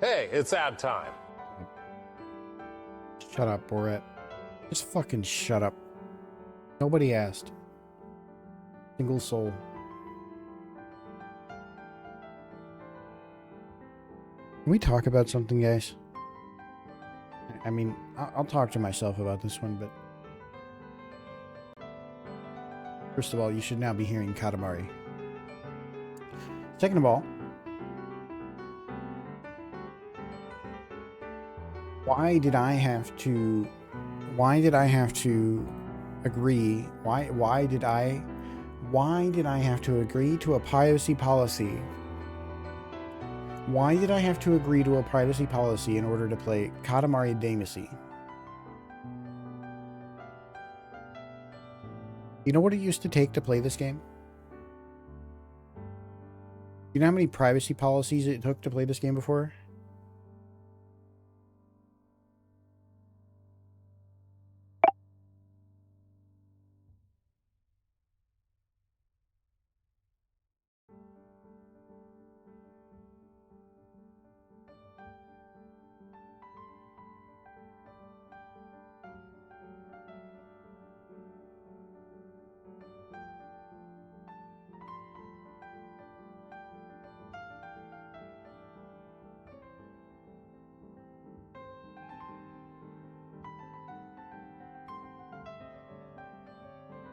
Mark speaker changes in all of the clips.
Speaker 1: Hey, it's ad time.
Speaker 2: Shut up, Borat. Just fucking shut up. Nobody asked. Single soul. Can we talk about something, guys? I mean, I'll talk to myself about this one, but... First of all, you should now be hearing katamari. Second of all... Why did I have to agree? Why did I have to agree to a privacy policy? Why did I have to agree to a privacy policy in order to play Katamari Damacy? You know what it used to take to play this game? You know how many privacy policies it took to play this game before?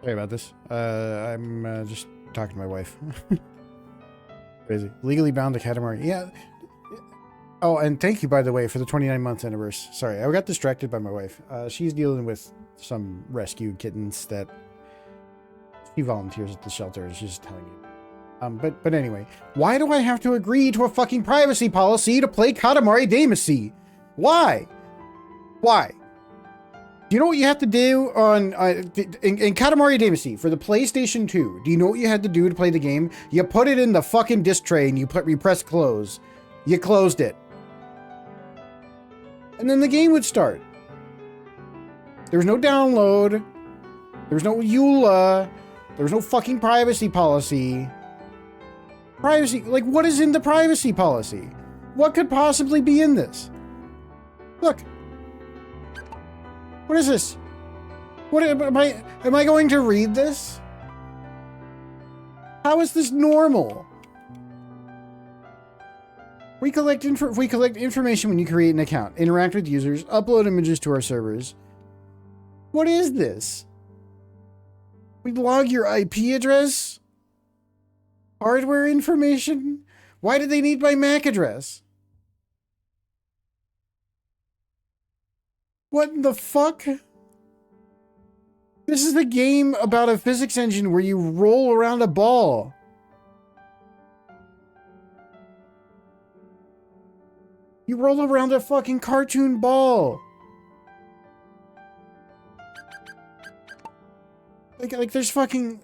Speaker 2: Sorry about this. I'm just talking to my wife. Crazy. Legally bound to Katamari. Yeah. Oh, and thank you, by the way, for the 29-month anniversary. Sorry, I got distracted by my wife. She's dealing with some rescue kittens that she volunteers at the shelter, and she's just telling you. But anyway, why do I have to agree to a fucking privacy policy to play Katamari Damacy? Why? Why? Do you know what you have to do on in Katamari Damacy for the PlayStation 2? Do you know what you had to do to play the game? You put it in the fucking disc tray and you press close. You closed it. And then the game would start. There was no download. There was no EULA. There was no fucking privacy policy. Privacy, like what is in the privacy policy? What could possibly be in this? Look. What is this? What am I going to read this? How is this normal? We collect information when you create an account, interact with users, upload images to our servers. What is this? We log your IP address? Hardware information? Why do they need my MAC address? What in the fuck? This is the game about a physics engine where you roll around a ball. You roll around a fucking cartoon ball. Like there's fucking...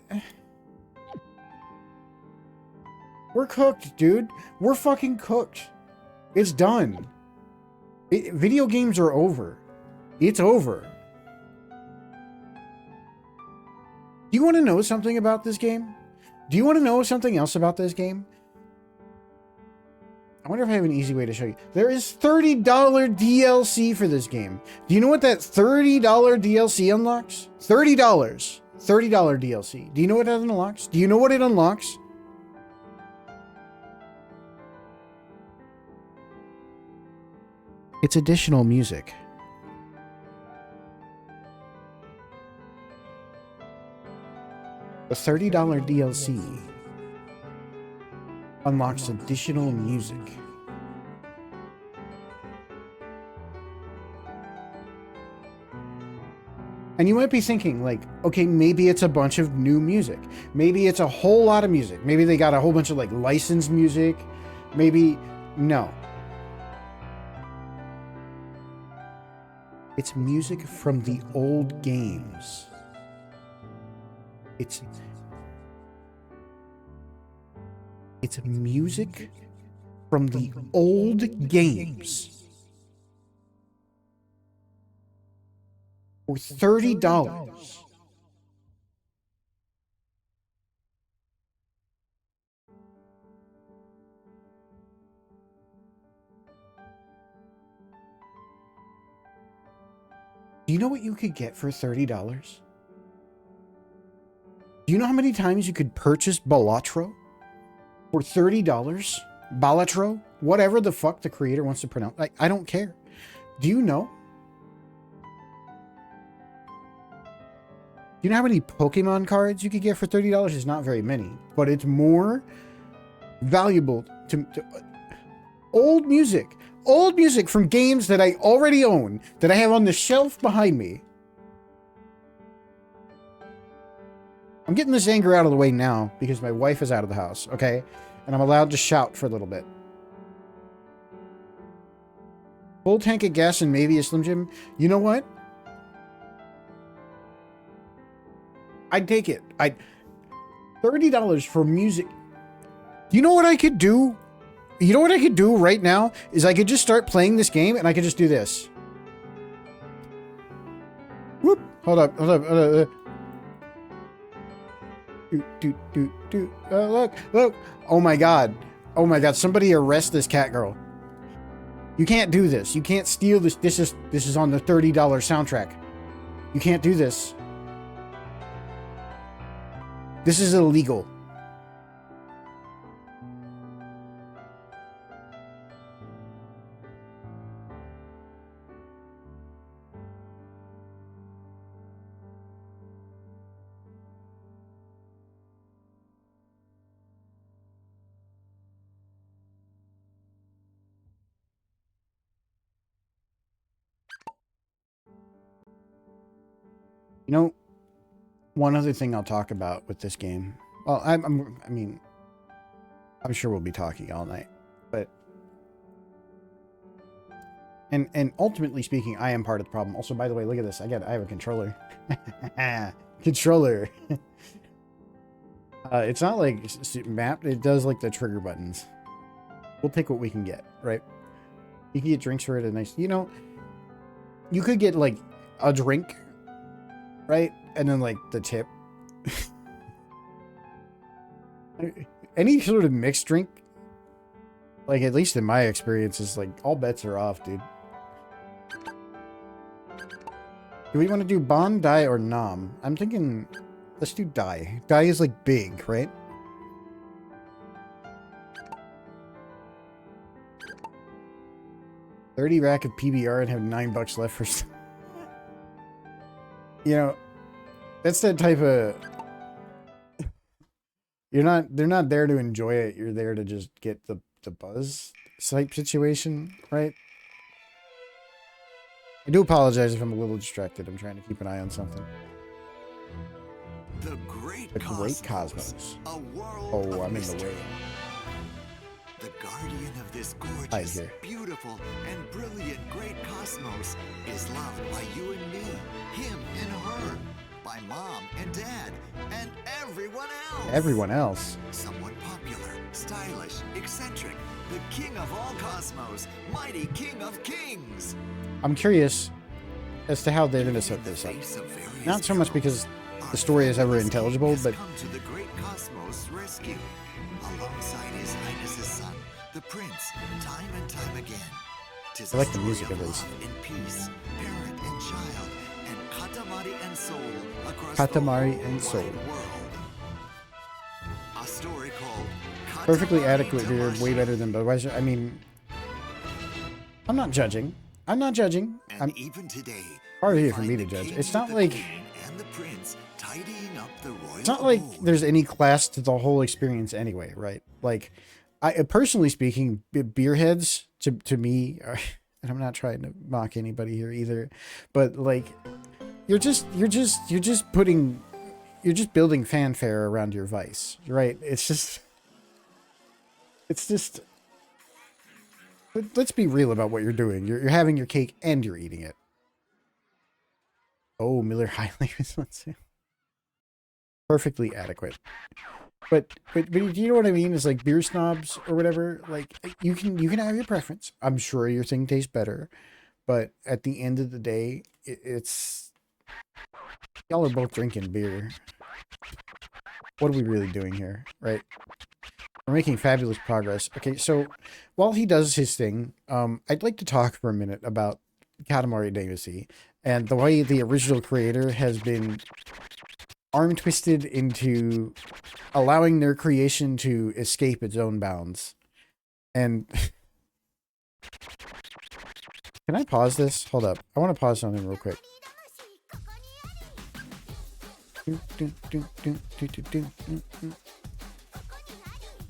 Speaker 2: We're cooked, dude. We're fucking cooked. It's done. Video games are over. It's over. Do you want to know something about this game? Do you want to know something else about this game? I wonder if I have an easy way to show you. There is $30 DLC for this game. Do you know what that $30 DLC unlocks? $30. $30 DLC. Do you know what that unlocks? Do you know what it unlocks? It's additional music. The $30 DLC unlocks additional music. And you might be thinking, like, okay, maybe it's a bunch of new music. Maybe it's a whole lot of music. Maybe they got a whole bunch of, like, licensed music. Maybe... No. It's music from the old games. It's music from the old games for $30. Do you know what you could get for $30? Do you know how many times you could purchase Balatro for $30? Balatro? Whatever the fuck the creator wants to pronounce. Like, I don't care. Do you know? Do you know how many Pokemon cards you could get for $30? It's not very many, but it's more valuable to old music from games that I already own, that I have on the shelf behind me. I'm getting this anger out of the way now because my wife is out of the house, okay? And I'm allowed to shout for a little bit. Full tank of gas and maybe a Slim Jim. You know what? I'd take it. $30 for music. You know what I could do? You know what I could do right now? Is I could just start playing this game and I could just do this. Whoop. Hold up. Look. Oh my god. Somebody arrest this cat girl. You can't do this. You can't steal this. This is on the $30 soundtrack. You can't do this. This is illegal. You know, one other thing I'll talk about with this game. Well, I mean, I'm sure we'll be talking all night, but and ultimately speaking, I am part of the problem. Also, by the way, look at this. I have a controller. Controller. It's not like mapped. It does like the trigger buttons. We'll take what we can get, right? You can get drinks for it. A nice, you know, you could get like a drink, right? And then like the tip. Any sort of mixed drink, like at least in my experience, is like all bets are off, dude. Do we want to do Bon, Die, or Nom? I'm thinking, let's do Die. Die is like big, right? $30 rack of PBR and have $9 left for stuff. You know, that's that type of... They're not there to enjoy it. You're there to just get the buzz type situation, right? I do apologize if I'm a little distracted. I'm trying to keep an eye on something.
Speaker 1: The Great
Speaker 2: Cosmos.
Speaker 1: A world
Speaker 2: Oh, I'm
Speaker 1: mystery.
Speaker 2: in the way.
Speaker 1: The guardian of this gorgeous,
Speaker 2: here.
Speaker 1: beautiful, and brilliant great cosmos is loved by you and me, him and her, by mom and dad, and everyone else.
Speaker 2: Everyone else.
Speaker 1: Someone popular, stylish, eccentric, the king of all cosmos, mighty king of kings.
Speaker 2: I'm curious as to how they're going to set this up. Not so much because the story is ever intelligible, but
Speaker 1: come to the great cosmos rescue alongside His Highness's son, the prince, time and time again. Tis
Speaker 2: I like the
Speaker 1: story
Speaker 2: music of this.
Speaker 1: love and peace, parent and child, and katamari and soul across
Speaker 2: Katamari
Speaker 1: the
Speaker 2: and
Speaker 1: whole
Speaker 2: soul.
Speaker 1: wide world. A story called
Speaker 2: Perfectly
Speaker 1: Katamari
Speaker 2: adequate
Speaker 1: to
Speaker 2: here, way
Speaker 1: Martian.
Speaker 2: better than Budweiser. I mean, I'm not judging. I'm
Speaker 1: And even today,
Speaker 2: hard
Speaker 1: we
Speaker 2: here for
Speaker 1: find
Speaker 2: me to
Speaker 1: the
Speaker 2: judge.
Speaker 1: king
Speaker 2: It's not
Speaker 1: the
Speaker 2: like
Speaker 1: queen and the prince tidying up the royal
Speaker 2: it's not like
Speaker 1: abode.
Speaker 2: there's any class to the whole experience anyway, right? Like, I personally speaking, beer heads to me, are, and I'm not trying to mock anybody here either, but like, you're just building fanfare around your vice, right? It's just. Let's be real about what you're doing. You're having your cake and you're eating it. Oh, Miller High Life is on sale. Perfectly adequate. But do you know what I mean? It's like beer snobs or whatever. Like you can have your preference. I'm sure your thing tastes better, but at the end of the day, it's y'all are both drinking beer. What are we really doing here, right? We're making fabulous progress. Okay, so while he does his thing, I'd like to talk for a minute about Katamari Damacy, and the way the original creator has been arm twisted into allowing their creation to escape its own bounds. And can I pause this? Hold up. I want to pause something real quick.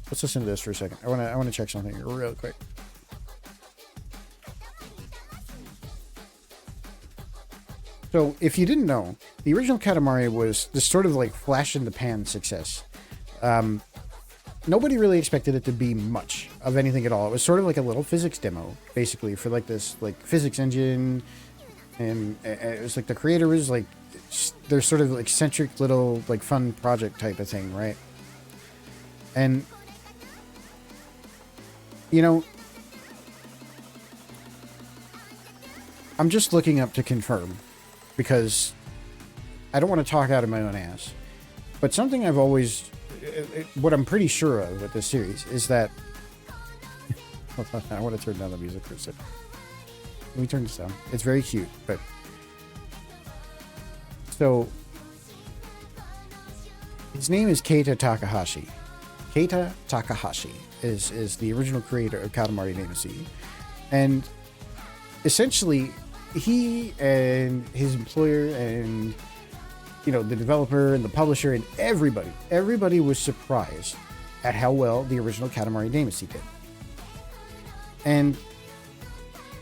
Speaker 2: Let's listen to this for a second. I want to check something real quick. So, if you didn't know, the original Katamari was this sort of like flash in the pan success. Nobody really expected it to be much of anything at all. It was sort of like a little physics demo, basically, for like this like physics engine, and it was like the creator was like their sort of eccentric little like fun project type of thing, right? And you know, I'm just looking up to confirm because I don't want to talk out of my own ass, but something I've always what I'm pretty sure of with this series is that I want to turn down the music for a second. Let me turn this down. It's very cute, but so his name is Keita Takahashi. Keita Takahashi is the original creator of Katamari Damacy, and essentially he and his employer and the developer and the publisher and everybody was surprised at how well the original Katamari Damacy did. And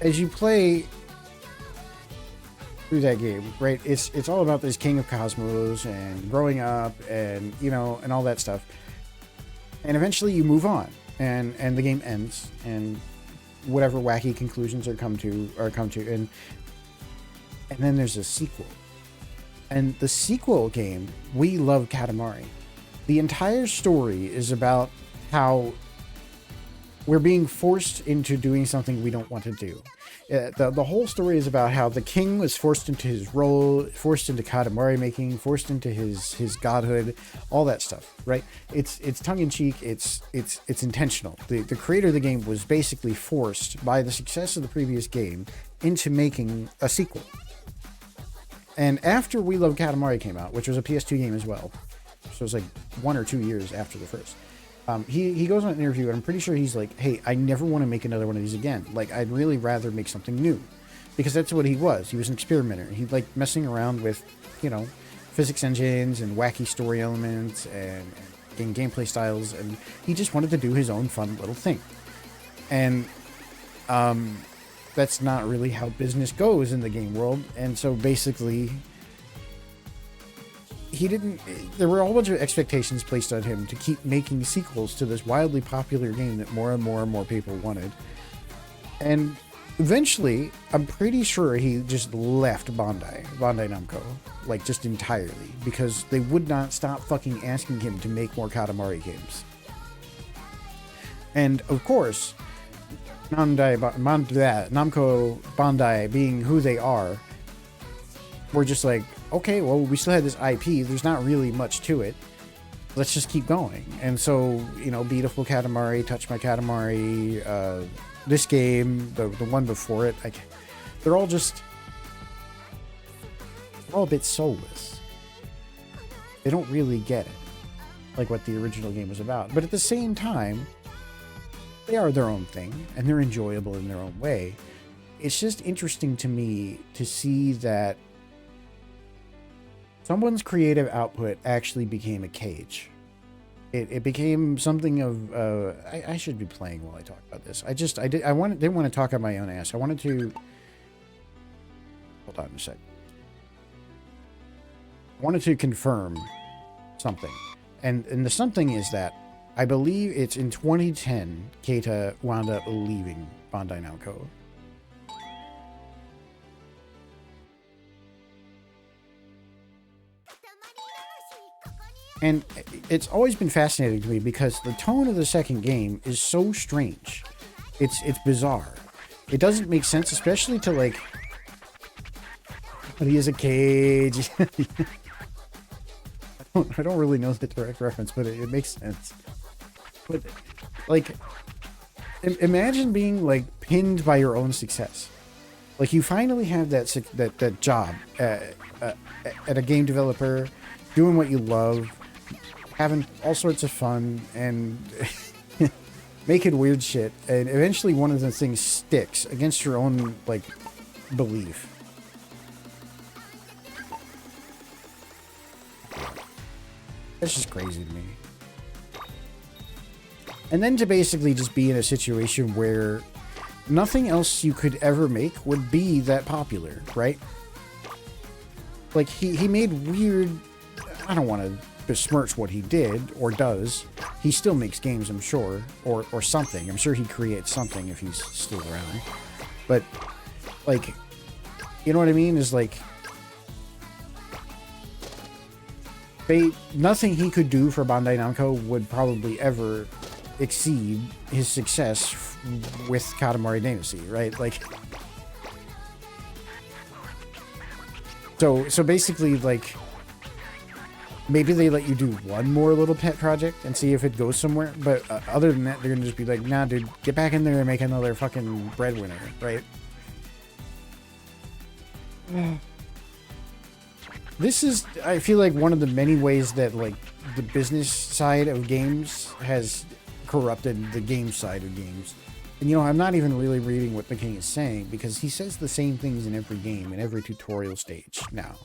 Speaker 2: as you play through that game, right, it's all about this king of cosmos and growing up and and all that stuff. And eventually you move on and the game ends and whatever wacky conclusions are come to and then there's a sequel. And the sequel game, We Love Katamari. The entire story is about how we're being forced into doing something we don't want to do. The whole story is about how the king was forced into his role, forced into Katamari making, forced into his godhood, all that stuff, right? It's tongue-in-cheek, it's intentional. The creator of the game was basically forced by the success of the previous game into making a sequel. And after We Love Katamari came out, which was a PS2 game as well, so it was like 1 or 2 years after the first, he goes on an interview, and I'm pretty sure he's like, hey, I never want to make another one of these again. Like, I'd really rather make something new. Because that's what he was. He was an experimenter. He liked messing around with, physics engines and wacky story elements and gameplay styles, and he just wanted to do his own fun little thing. And that's not really how business goes in the game world. And so basically there were a whole bunch of expectations placed on him to keep making sequels to this wildly popular game that more and more and more people wanted. And eventually, I'm pretty sure he just left Bandai Namco, like just entirely, because they would not stop fucking asking him to make more Katamari games. And of course, Namco Bandai being who they are, we're just like, okay, well, we still had this IP. There's not really much to it. Let's just keep going. And so, Beautiful Katamari, Touch My Katamari, this game, the one before it, they're all a bit soulless. They don't really get it, like what the original game was about. But at the same time, they are their own thing, and they're enjoyable in their own way. It's just interesting to me to see that someone's creative output actually became a cage. It became something of I should be playing while I talk about this. Didn't want to talk on my own ass. I wanted to hold on a sec. I wanted to confirm something, and the something is that I believe it's in 2010 Keita wound up leaving Bandai Namco. And it's always been fascinating to me because the tone of the second game is so strange. It's bizarre. It doesn't make sense, especially to like, he is a cage. I don't really know the direct reference, but it makes sense. But like, imagine being like pinned by your own success. Like, you finally have that job at a game developer, doing what you love, having all sorts of fun, and making weird shit, and eventually one of the things sticks against your own, like, belief. That's just crazy to me. And then to basically just be in a situation where nothing else you could ever make would be that popular, right? Like, he made weird... I don't want to besmirch what he did, or does. He still makes games, I'm sure, or something. I'm sure he creates something if he's still around. But, like, you know what I mean? Is like... nothing he could do for Bandai Namco would probably ever exceed his success with Katamari Damacy, right? Like, so basically, like, maybe they let you do one more little pet project and see if it goes somewhere, but other than that, they're gonna just be like, nah, dude, get back in there and make another fucking breadwinner, right? This is, I feel like, one of the many ways that, like, the business side of games has corrupted the game side of games. And, you know, I'm not even really reading what the king is saying, because he says the same things in every game, in every tutorial stage now.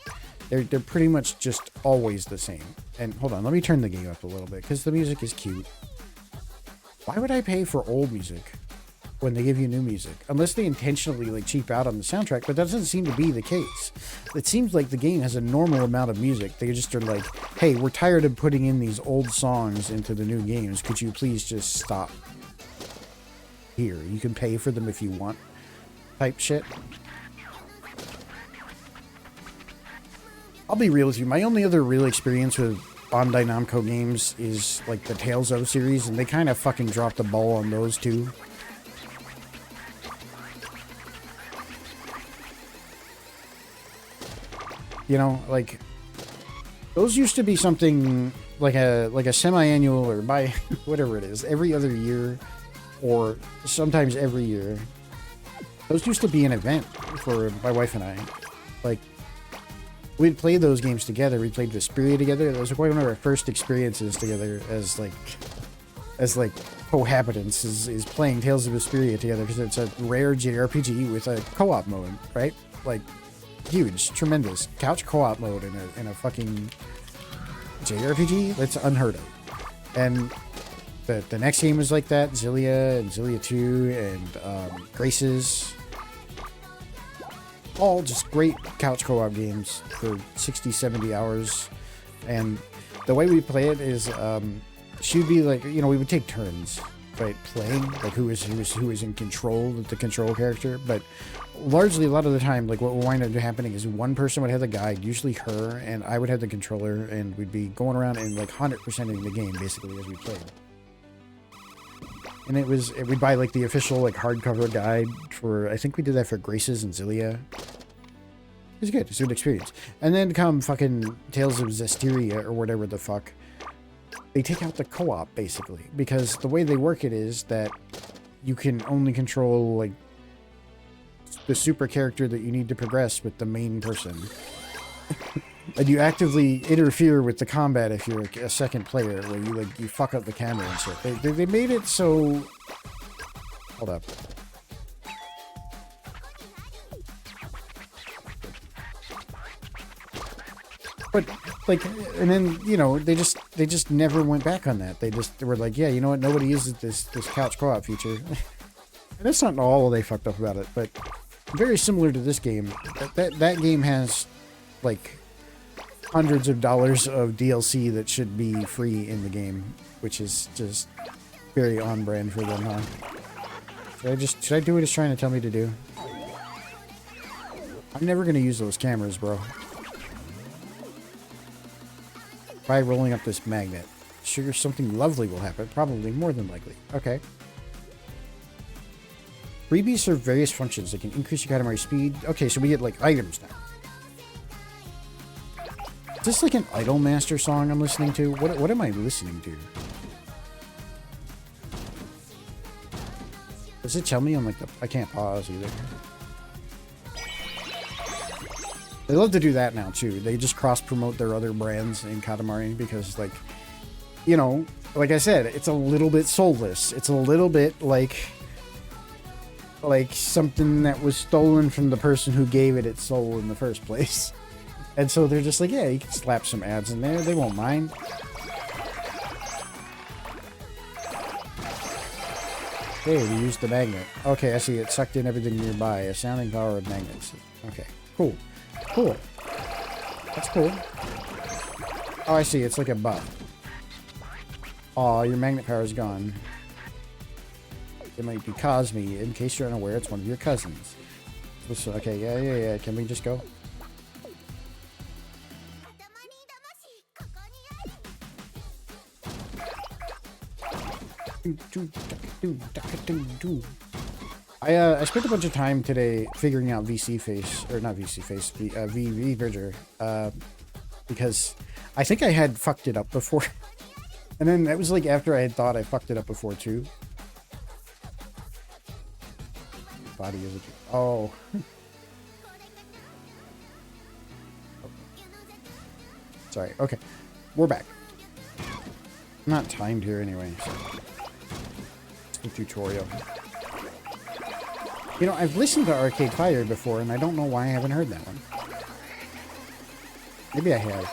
Speaker 2: They're pretty much just always the same. And hold on, let me turn the game up a little bit, because the music is cute. Why would I pay for old music when they give you new music? Unless they intentionally, like, cheap out on the soundtrack, but that doesn't seem to be the case. It seems like the game has a normal amount of music. They just are like, hey, we're tired of putting in these old songs into the new games. Could you please just stop? Here, you can pay for them if you want, type shit. I'll be real with you. My only other real experience with Bandai Namco games is, like, the Tales of series, and they kind of fucking dropped the ball on those too. You know, like, those used to be something like a semi-annual, or by whatever it is, every other year, or sometimes every year. Those used to be an event for my wife and I. Like, we'd play those games together. We played Vesperia together. That was one of our first experiences together as cohabitants, is playing Tales of Vesperia together, because it's a rare JRPG with a co-op mode, right? Like, huge, tremendous couch co-op mode in a fucking JRPG. That's unheard of. And the next game was like that, Zillia and Zillia 2 and Graces. All just great couch co-op games for 60, 70 hours. And the way we play it is, she'd be like, you know, we would take turns, right, playing, like who is in control of the control character. But largely, a lot of the time, like, what would wind up happening is one person would have the guide, usually her, and I would have the controller, and we'd be going around and, like, 100%ing the game, basically, as we played. And we'd buy, like, the official, like, hardcover guide for, I think we did that for Graces and Zillia. It was good. It's a good experience. And then come fucking Tales of Zestiria, or whatever the fuck. They take out the co-op, basically, because the way they work it is that you can only control, like, the super character that you need to progress with the main person. And you actively interfere with the combat if you're a second player, where you fuck up the camera and shit. They made it so... Hold up. But, like, and then, you know, they just never went back on that. They were like, yeah, you know what, nobody uses this couch co-op feature. And that's not all they fucked up about it, but very similar to this game. That game has, like, hundreds of dollars of DLC that should be free in the game, which is just very on brand for them, huh? Should I do what it's trying to tell me to do? I'm never gonna use those cameras, bro. By rolling up this magnet. Sure, something lovely will happen. Probably, more than likely. Okay. Freebies serve various functions that can increase your Katamari speed. Okay, so we get, like, items now. Is this like an Idolmaster song I'm listening to? What am I listening to? Does it tell me on, like, I can't pause either. They love to do that now too. They just cross promote their other brands in Katamari because, like, you know, like I said, it's a little bit soulless. It's a little bit like something that was stolen from the person who gave it its soul in the first place. And so they're just like, yeah, you can slap some ads in there. They won't mind. Okay, we used the magnet. Okay, I see. It sucked in everything nearby. A sounding power of magnets. Okay, cool. Cool. That's cool. Oh, I see. It's like a buff. Aw, your magnet power is gone. It might be Cosme. In case you're unaware, it's one of your cousins. Okay, yeah. Can we just go? I spent a bunch of time today figuring out VC face, or not VC face, VV Bridger, because I think I had fucked it up before. And then that was like after I had thought I fucked it up before too. Body is a... Oh. Sorry, okay. We're back. I'm not timed here anyway, so... The tutorial. You know, I've listened to Arcade Fire before, and I don't know why I haven't heard that one. Maybe I have.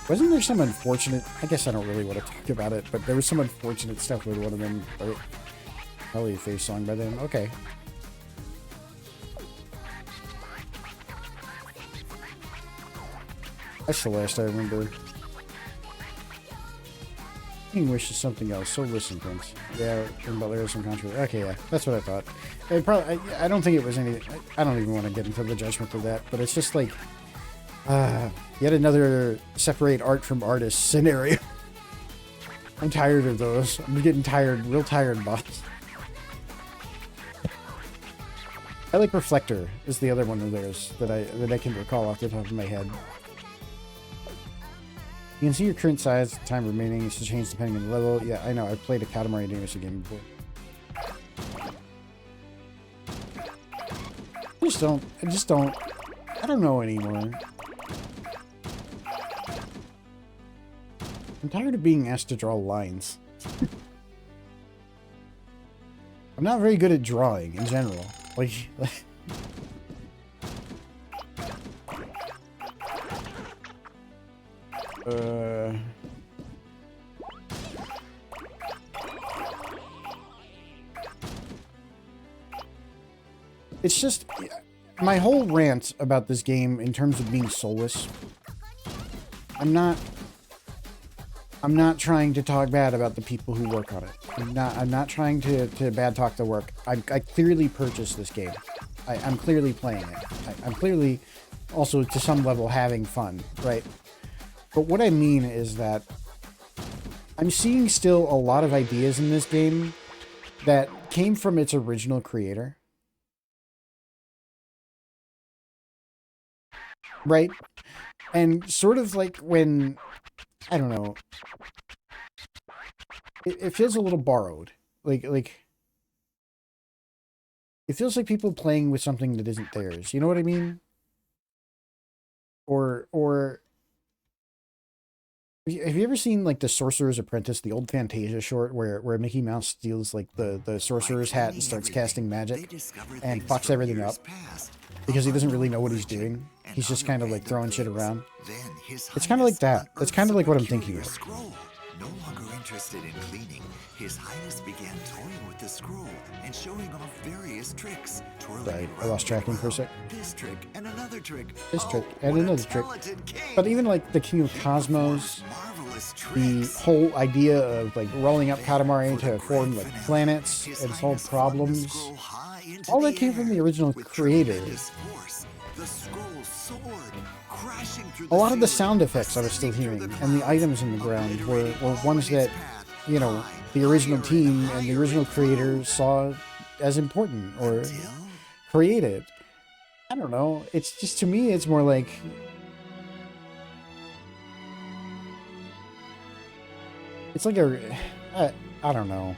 Speaker 2: Wasn't there some unfortunate... I guess I don't really want to talk about it, but there was some unfortunate stuff with one of them. Probably a face song by them. Okay. That's the last I remember. English is something else. So listen, Prince. Yeah, but there is some controversy. Okay, yeah, that's what I thought. It probably, I don't think it was anything. I don't even want to get into the judgment of that, but it's just like yet another separate art from artist scenario. I'm tired of those. I'm getting tired, real tired, boss. I like Reflector is the other one of theirs that I can recall off the top of my head. You can see your current size, time remaining is to change depending on the level. Yeah, I know. I've played a Katamari Damacy game before. I just don't. I don't know anymore. I'm tired of being asked to draw lines. I'm not very good at drawing in general. Like it's just my whole rant about this game in terms of being soulless. I'm not trying to talk bad about the people who work on it. I'm not trying to bad talk the work. I clearly purchased this game. I'm clearly playing it. I'm clearly also to some level having fun, right? But what I mean is that I'm seeing still a lot of ideas in this game that came from its original creator. Right? And sort of like when, I don't know, it feels a little borrowed. Like it feels like people playing with something that isn't theirs. You know what I mean? Or have you ever seen like the Sorcerer's Apprentice, the old Fantasia short where Mickey Mouse steals like the sorcerer's hat and starts casting magic and fucks everything up because he doesn't really know what he's doing. He's just kind of like throwing shit around. It's kind of like that. That's kind of like what I'm thinking of.
Speaker 1: No longer interested in cleaning, His Highness began toying with the scroll and showing off various tricks.
Speaker 2: Right, I lost tracking for a sec.
Speaker 1: This trick and another trick.
Speaker 2: This trick and another trick. But even like the King of Cosmos, the whole idea of like rolling up Katamari to form like planets and solve problems, all that came from the original creator. A lot of the sound effects I was still hearing and the items in the ground were ones that, you know, the original team and the original creator saw as important or created. I don't know. It's just, to me, it's more like it's like I don't know.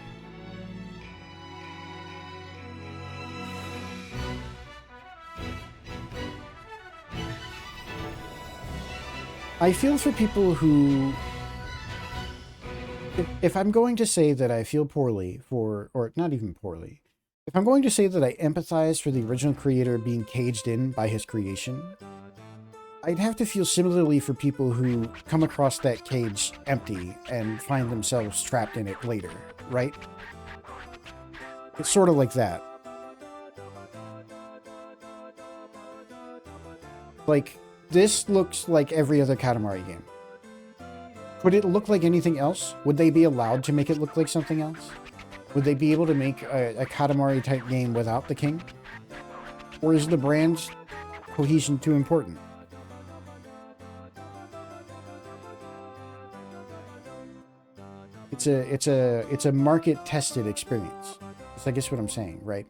Speaker 2: I feel for people who... If I'm going to say that I feel poorly for... Or not even poorly. If I'm going to say that I empathize for the original creator being caged in by his creation, I'd have to feel similarly for people who come across that cage empty and find themselves trapped in it later, right? It's sort of like that. Like, this looks like every other Katamari game. Would it look like anything else? Would they be allowed to make it look like something else? Would they be able to make a Katamari type game without the king? Or is the brand cohesion too important? It's a market tested experience. That's I guess what I'm saying, right?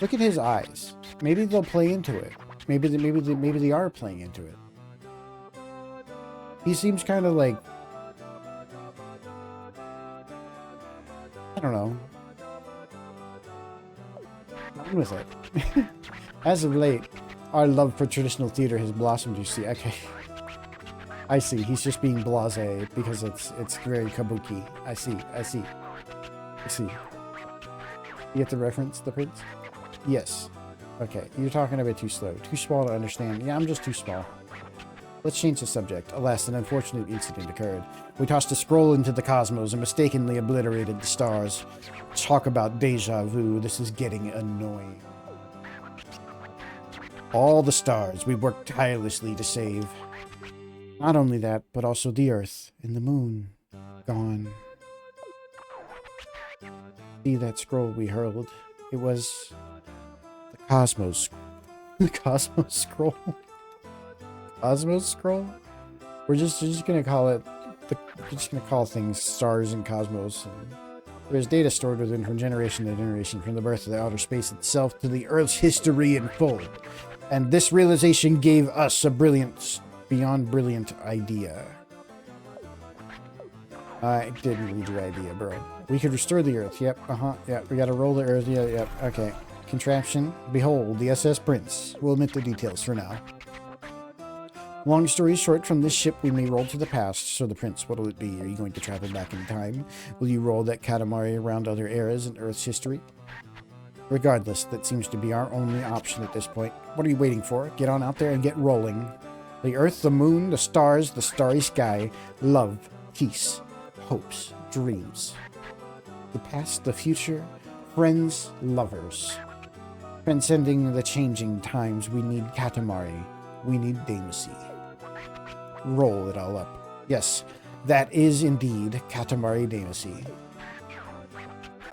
Speaker 2: Look at his eyes. Maybe they'll play into it. Maybe they are playing into it. He seems kind of like, I don't know. I'm with it. As of late, our love for traditional theater has blossomed, you see. Okay. I see. He's just being blasé because it's very kabuki. I see. You get the reference, the prince? Yes. Okay, you're talking a bit too slow. Too small to understand. Yeah, I'm just too small. Let's change the subject. Alas, an unfortunate incident occurred. We tossed a scroll into the cosmos and mistakenly obliterated the stars. Talk about deja vu. This is getting annoying. All the stars we worked tirelessly to save. Not only that, but also the Earth and the Moon. Gone. See that scroll we hurled? It was... the Cosmos. The Cosmos Scroll? Cosmos Scroll? We're just gonna call it... we're just gonna call things stars and cosmos. And there's data stored within from generation to generation, from the birth of the outer space itself to the Earth's history in full. And this realization gave us a beyond brilliant idea. I didn't read your idea, bro. We could restore the Earth. Yep, yeah, we gotta roll the Earth. Yeah, yep, okay. Contraption. Behold, the SS Prince. We'll omit the details for now. Long story short, from this ship we may roll to the past. So the Prince, what'll it be? Are you going to travel back in time? Will you roll that Katamari around other eras in Earth's history? Regardless, that seems to be our only option at this point. What are you waiting for? Get on out there and get rolling. The Earth, the Moon, the stars, the starry sky. Love, peace, hopes, dreams. The past, the future, friends, lovers. Transcending the changing times, we need Katamari. We need damacy. Roll it all up. Yes, that is indeed Katamari damacy.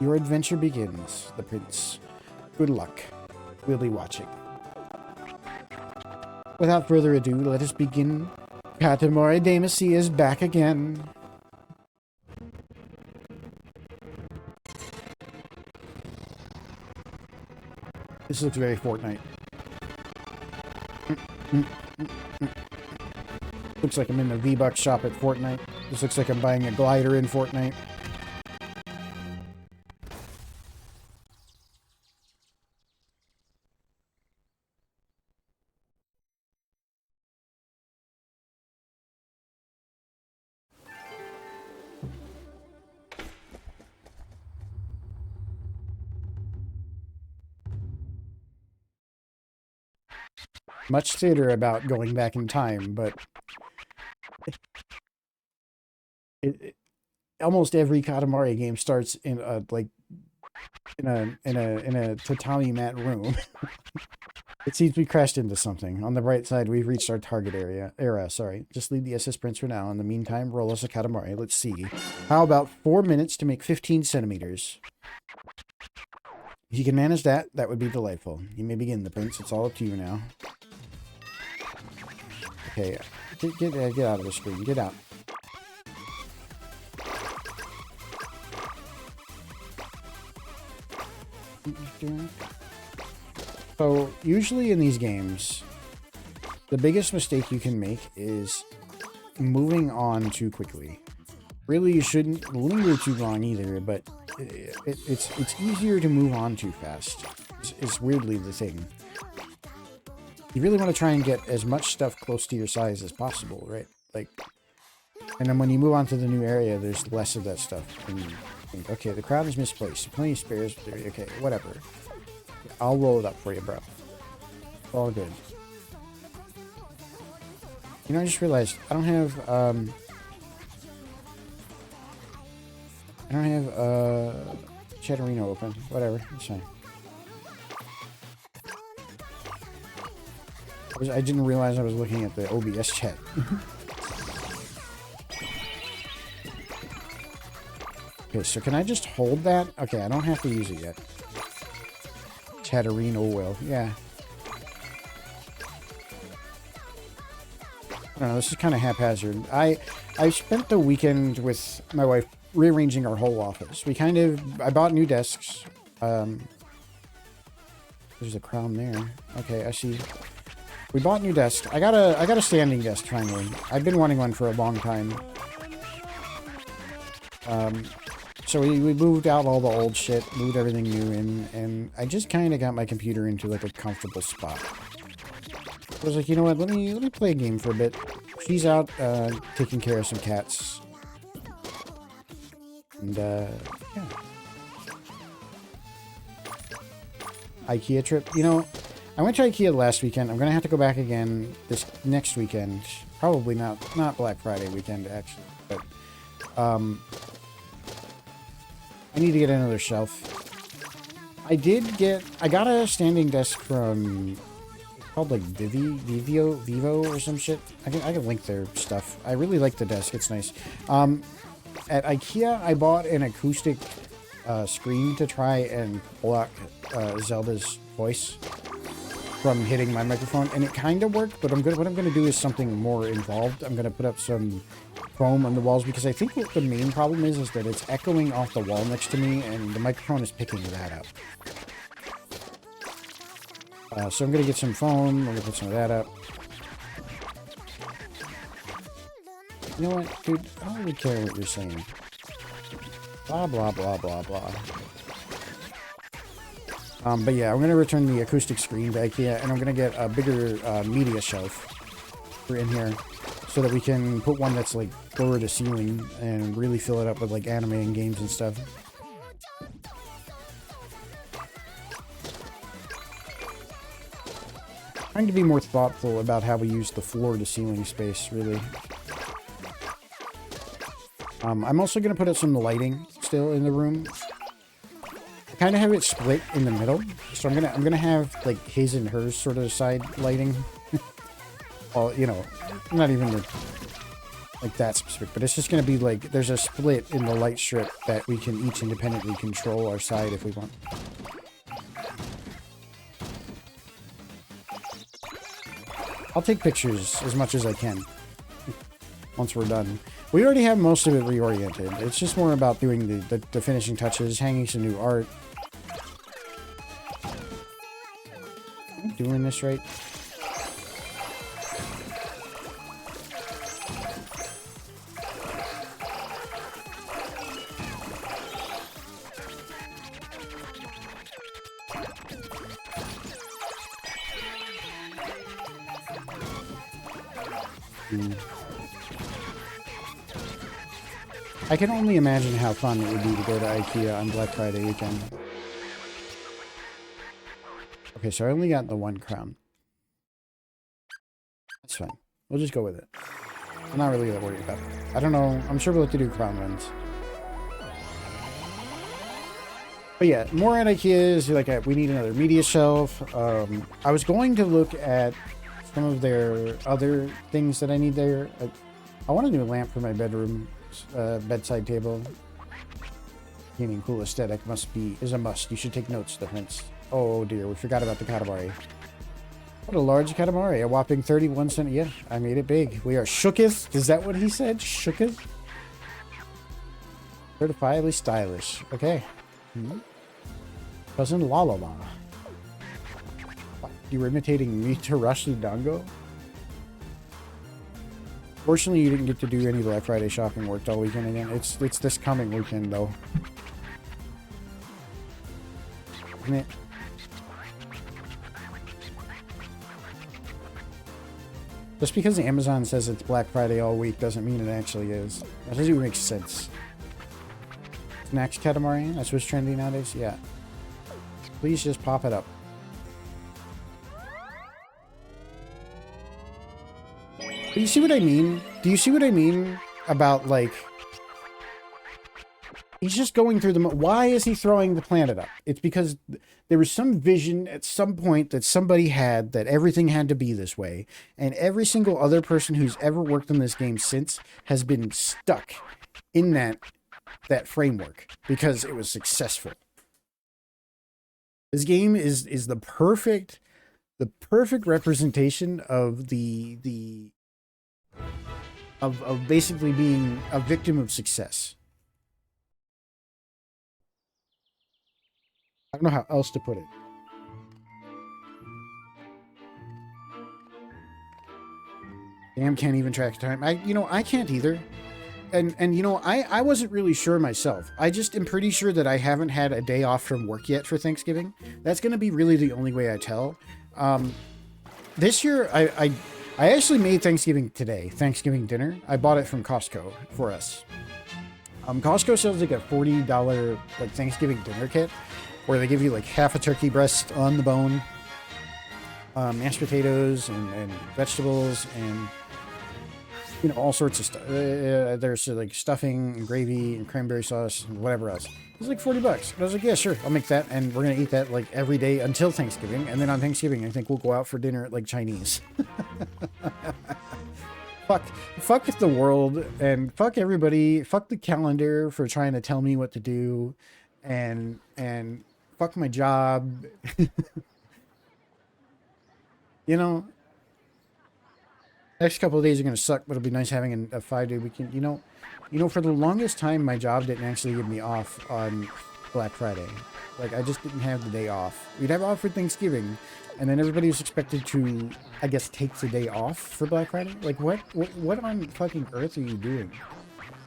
Speaker 2: Your adventure begins, the Prince. Good luck. We'll be watching. Without further ado, let us begin. Katamari damacy is back again. This looks very Fortnite. Looks like I'm in the V-Bucks shop at Fortnite. This looks like I'm buying a glider in Fortnite. Much theater about going back in time, but almost every Katamari game starts in a tatami mat room. It seems we crashed into something. On the bright side, we've reached our target era. Sorry, just leave the SS Prince for now. In the meantime, roll us a Katamari. Let's see. How about 4 minutes to make 15 centimeters? If you can manage that, that would be delightful. You may begin, the Prince. It's all up to you now. Okay, get out of the screen. Get out. So, usually in these games, the biggest mistake you can make is moving on too quickly. Really, you shouldn't linger too long either, but it's easier to move on too fast. It's weirdly the thing. You really want to try and get as much stuff close to your size as possible, right? Like, and then when you move on to the new area, there's less of that stuff. And you think, okay, the crowd is misplaced. Plenty of spares. Okay, whatever. I'll roll it up for you, bro. All good. You know, I just realized I don't have Chatterino open. Whatever, it's fine. I didn't realize I was looking at the OBS chat. Okay, so can I just hold that? Okay, I don't have to use it yet. Chatterino will, yeah. I don't know, this is kind of haphazard. I spent the weekend with my wife rearranging our whole office. I bought new desks. There's a crown there. Okay, I see. We bought new desks. I got a standing desk finally. I've been wanting one for a long time. So we moved out all the old shit, moved everything new in, and I just kind of got my computer into like a comfortable spot. I was like, you know what? Let me play a game for a bit. She's out taking care of some cats, and yeah. IKEA trip. You know, I went to IKEA last weekend. I'm gonna have to go back again this next weekend. Probably not Black Friday weekend actually, but I need to get another shelf. I got a standing desk from, it's called like Vivo or some shit. I can link their stuff. I really like the desk. It's nice. At IKEA, I bought an acoustic screen to try and block Zelda's voice from hitting my microphone, and it kind of worked. But what I'm gonna do is something more involved. I'm gonna put up some foam on the walls, because I think what the main problem is that it's echoing off the wall next to me, and the microphone is picking that up. So I'm gonna get some foam. I'm gonna put some of that up. You know what, dude? I don't really care what you're saying. Blah blah blah blah blah. But yeah, I'm gonna return the acoustic screen to IKEA, and I'm gonna get a bigger media shelf for in here, so that we can put one that's like floor to ceiling and really fill it up with like anime and games and stuff. Trying to be more thoughtful about how we use the floor to ceiling space, really. I'm also gonna put up some lighting still in the room. I kind of have it split in the middle, so I'm gonna have like his and hers sort of side lighting. Well, you know, not even like that specific, but it's just going to be like there's a split in the light strip that we can each independently control our side if we want. I'll take pictures as much as I can once we're done. We already have most of it reoriented. It's just more about doing the finishing touches, hanging some new art. Am I doing this right? I can only imagine how fun it would be to go to IKEA on Black Friday weekend. Okay, so I only got the one crown. That's fine. We'll just go with it. I'm not really that worried about it. I don't know. I'm sure we'll have to do crown runs. But yeah, more at IKEA is like we need another media shelf. I was going to look at some of their other things that I need there. I want a new lamp for my bedroom. Bedside table. Gaming cool aesthetic is a must. You should take notes, the Prince. Oh dear, we forgot about the katamari. What a large katamari, a whopping 31 cent. Yeah, I made it big. We are shooketh. Is that what he said? Shooketh? Certifiably stylish. Okay. Cousin La La La. You were imitating me to Rusty Dango? Fortunately, you didn't get to do any Black Friday shopping. Worked all weekend again. It's this coming weekend though. Isn't it? Just because Amazon says it's Black Friday all week doesn't mean it actually is. That doesn't even make sense. Snacks katamari? That's what's trendy nowadays? Yeah. Please just pop it up. Do you see what I mean? Do you see what I mean about, like... He's just going through the... Why is he throwing the planet up? It's because there was some vision at some point that somebody had that everything had to be this way. And every single other person who's ever worked on this game since has been stuck in that framework because it was successful. This game is the perfect representation of of basically being a victim of success. I don't know how else to put it. Damn, can't even track time. I can't either. And you know, I wasn't really sure myself. I just am pretty sure that I haven't had a day off from work yet for Thanksgiving. That's going to be really the only way I tell. This year, I actually made Thanksgiving dinner. I bought it from Costco for us. Costco sells like a $40 like Thanksgiving dinner kit where they give you like half a turkey breast on the bone, mashed potatoes and vegetables and, you know, all sorts of stuff. There's like stuffing and gravy and cranberry sauce and whatever else. It was like $40. I was like, yeah, sure, I'll make that. And we're going to eat that like every day until Thanksgiving. And then on Thanksgiving, I think we'll go out for dinner at like Chinese. Fuck the world and fuck everybody. Fuck the calendar for trying to tell me what to do. And fuck my job. You know, next couple of days are going to suck, but it'll be nice having a 5-day weekend. You know, for the longest time, my job didn't actually give me off on Black Friday. Like, I just didn't have the day off. We'd have off for Thanksgiving, and then everybody was expected to, I guess, take the day off for Black Friday. Like, what on fucking earth are you doing?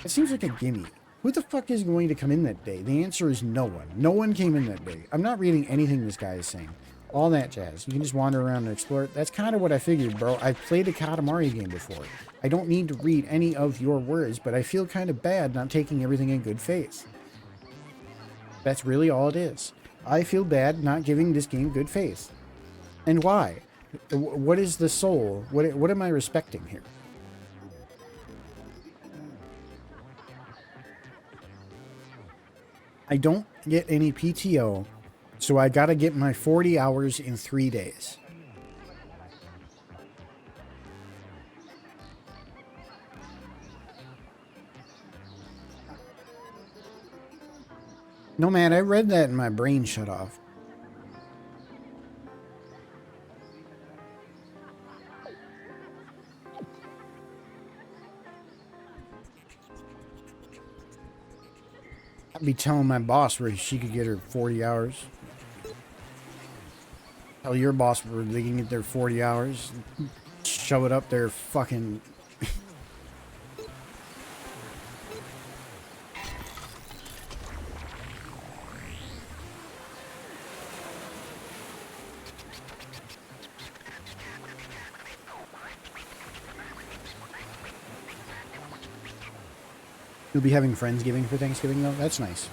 Speaker 2: It seems like a gimme. Who the fuck is going to come in that day? The answer is no one. No one came in that day. I'm not reading anything this guy is saying. All that jazz. You can just wander around and explore it. That's kind of what I figured, bro. I've played a katamari game before. I don't need to read any of your words, but I feel kind of bad not taking everything in good faith. That's really all it is. I feel bad not giving this game good faith. And why? What is the soul? What am I respecting here? I don't get any PTO, so I gotta get my 40 hours in 3 days. No, man, I read that and my brain shut off. I'd be telling my boss where she could get her 40 hours. Tell your boss where they can get their 40 hours. Shove it up their fucking... You'll be having Friendsgiving for Thanksgiving, though? That's nice.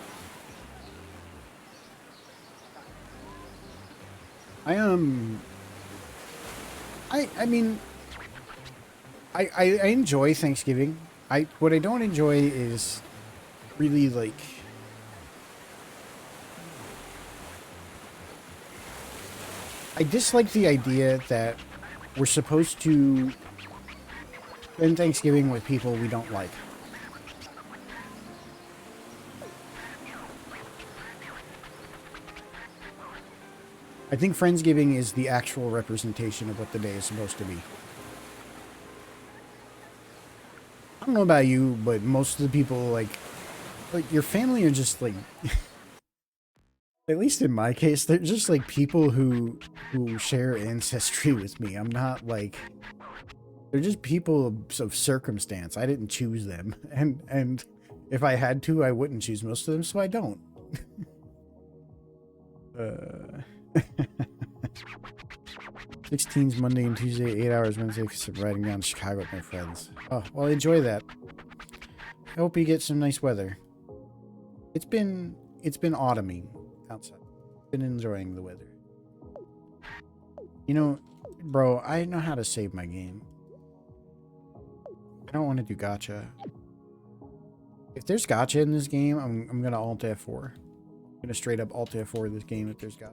Speaker 2: I mean, I enjoy Thanksgiving. What I don't enjoy is really, like... I dislike the idea that we're supposed to spend Thanksgiving with people we don't like. I think Friendsgiving is the actual representation of what the day is supposed to be. I don't know about you, but most of the people, like your family are just like, at least in my case, they're just like people who share ancestry with me. I'm not like, They're just people of circumstance. I didn't choose them, and if I had to, I wouldn't choose most of them, so I don't. 16's Monday and Tuesday, 8 hours Wednesday, because I'm riding down to Chicago with my friends. Oh, well, enjoy that. I hope you get some nice weather. It's been autumning outside. Been enjoying the weather. You know, bro, I know how to save my game. I don't want to do gacha. If there's gacha in this game, I'm gonna alt F4. I'm gonna straight up alt F4 this game if there's gacha.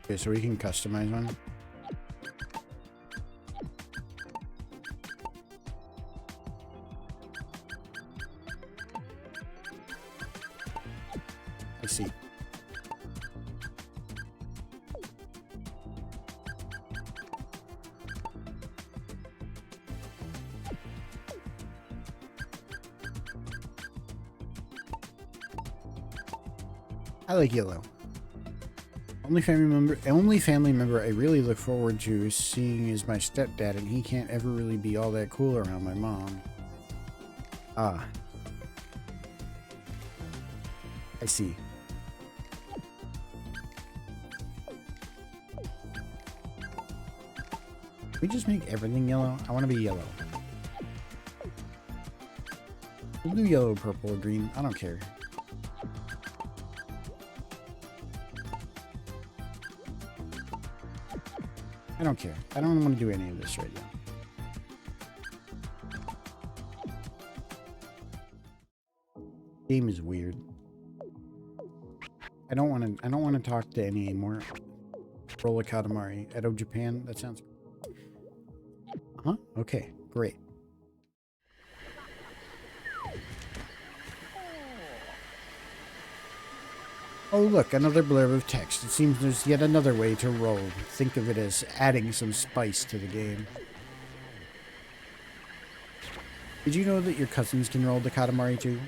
Speaker 2: Okay, so we can customize one. I see. I like yellow. Only family member I really look forward to seeing is my stepdad, and he can't ever really be all that cool around my mom. Ah. I see. Can we just make everything yellow? I want to be yellow. We'll do yellow, purple, or green. I don't care. I don't care. I don't want to do any of this right now. Game is weird. I don't want to talk to any more. Roll a katamari. Edo, Japan. That sounds. Huh? Okay. Great. Oh look, another blurb of text. It seems there's yet another way to roll. Think of it as adding some spice to the game. Did you know that your cousins can roll the katamari too?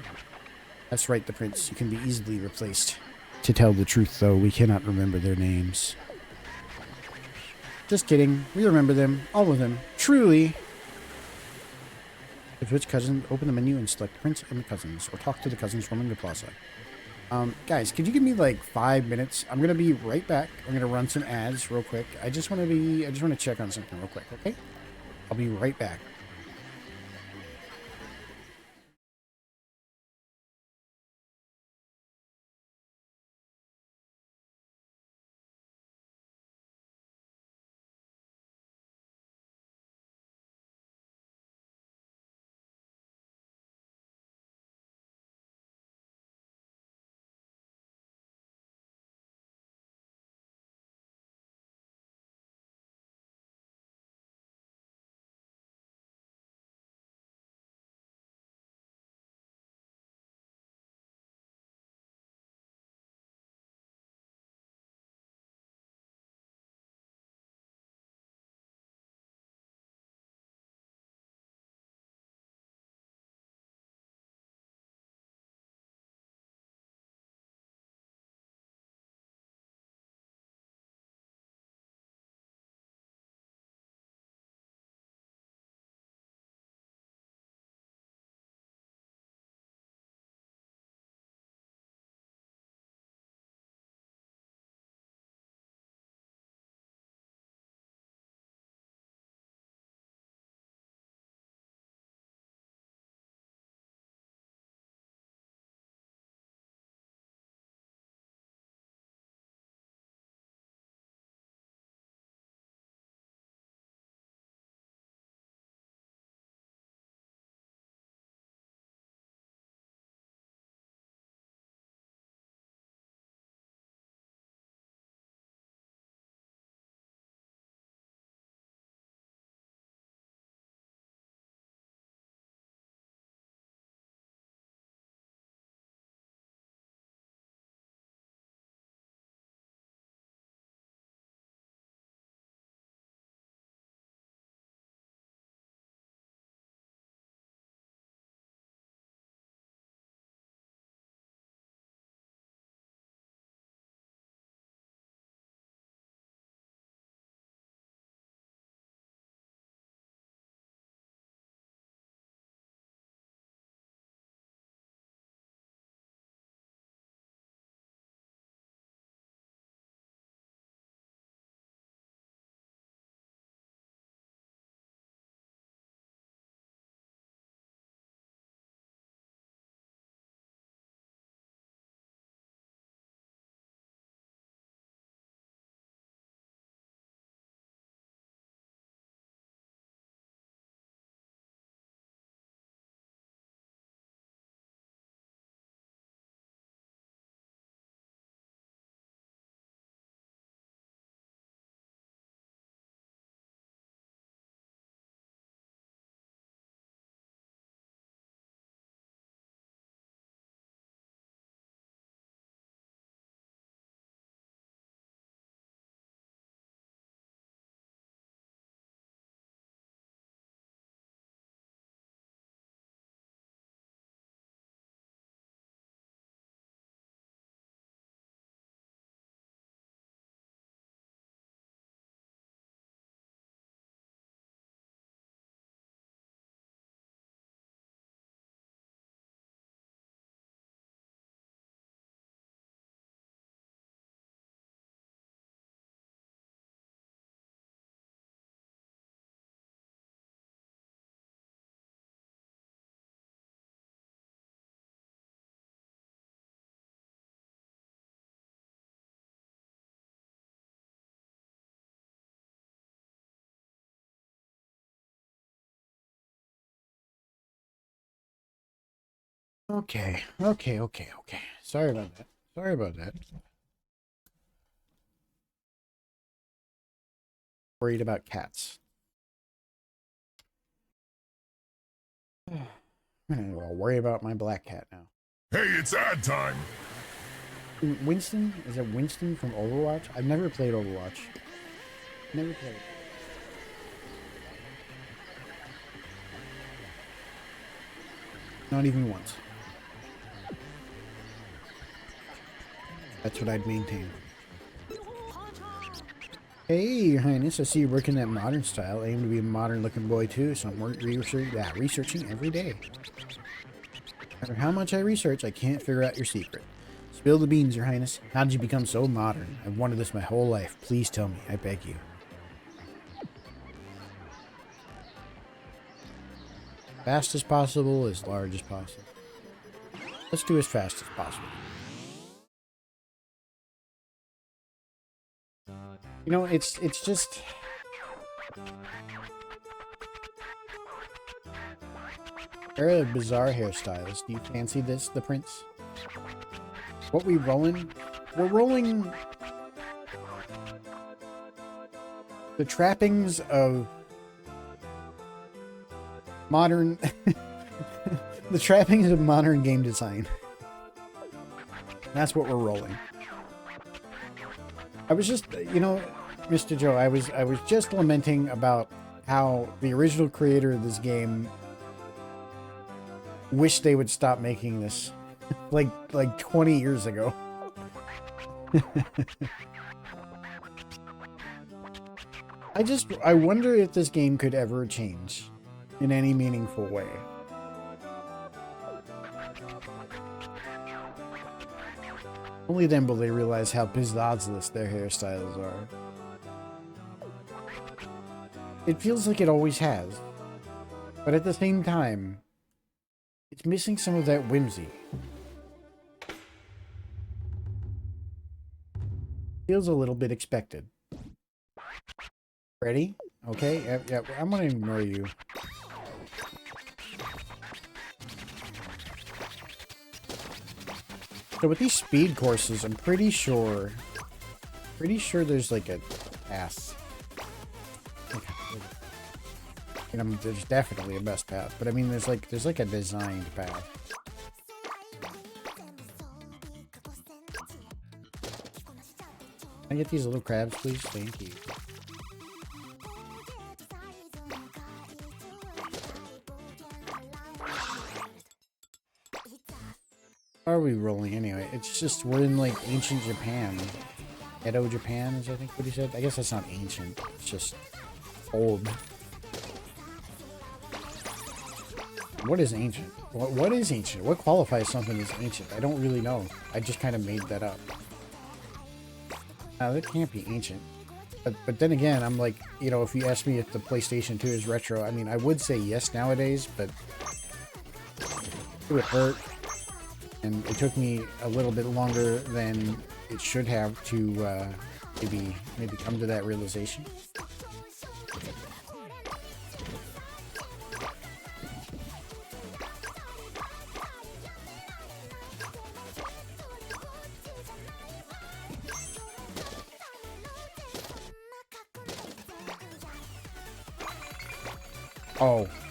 Speaker 2: That's right, the prince. You can be easily replaced. To tell the truth, though, we cannot remember their names. Just kidding. We remember them. All of them. Truly. To switch cousins, open the menu and select Prince and the Cousins, or talk to the cousins roaming the plaza. Guys, could you give me like 5 minutes? I'm gonna be right back. I'm gonna run some ads real quick. I just want to check on something real quick, okay? I'll be right back. Okay, okay, okay, okay. Sorry about that. Sorry about that. Worried about cats. I'll worry about my black cat now.
Speaker 3: Hey, it's ad time!
Speaker 2: Winston? Is it Winston from Overwatch? I've never played Overwatch. Never played it. Not even once. That's what I'd maintain. Hey, Your Highness, I see you're working that modern style. I aim to be a modern looking boy too, so I'm researching every day. No matter how much I research, I can't figure out your secret. Spill the beans, Your Highness. How did you become so modern? I've wanted this my whole life. Please tell me, I beg you. Fast as possible, as large as possible. Let's do as fast as possible. You know, it's just... Very bizarre hairstyles. Do you fancy this, the prince? What we rolling? We're rolling... the trappings of... modern... the trappings of modern game design. That's what we're rolling. I was just, you know, Mr. Joe, I was just lamenting about how the original creator of this game wished they would stop making this like 20 years ago. I wonder if this game could ever change in any meaningful way. Only then will they realize how bezozzless their hairstyles are. It feels like it always has. But at the same time, it's missing some of that whimsy. Feels a little bit expected. Ready? Okay, yeah, I'm gonna ignore you. So with these speed courses, I'm pretty sure there's like a path. You know, there's definitely a best path, but I mean, there's like a designed path. Can I get these little crabs, please? Thank you. How are we rolling anyway? It's just, we're in like ancient Japan. Edo Japan is, I think, what he said. I guess that's not ancient. It's just old. What is ancient? What is ancient? What qualifies something as ancient? I don't really know. I just kind of made that up. Now, that can't be ancient. But then again, I'm like, you know, if you ask me if the PlayStation 2 is retro, I mean, I would say yes nowadays, but it would hurt. And it took me a little bit longer than it should have to maybe come to that realization.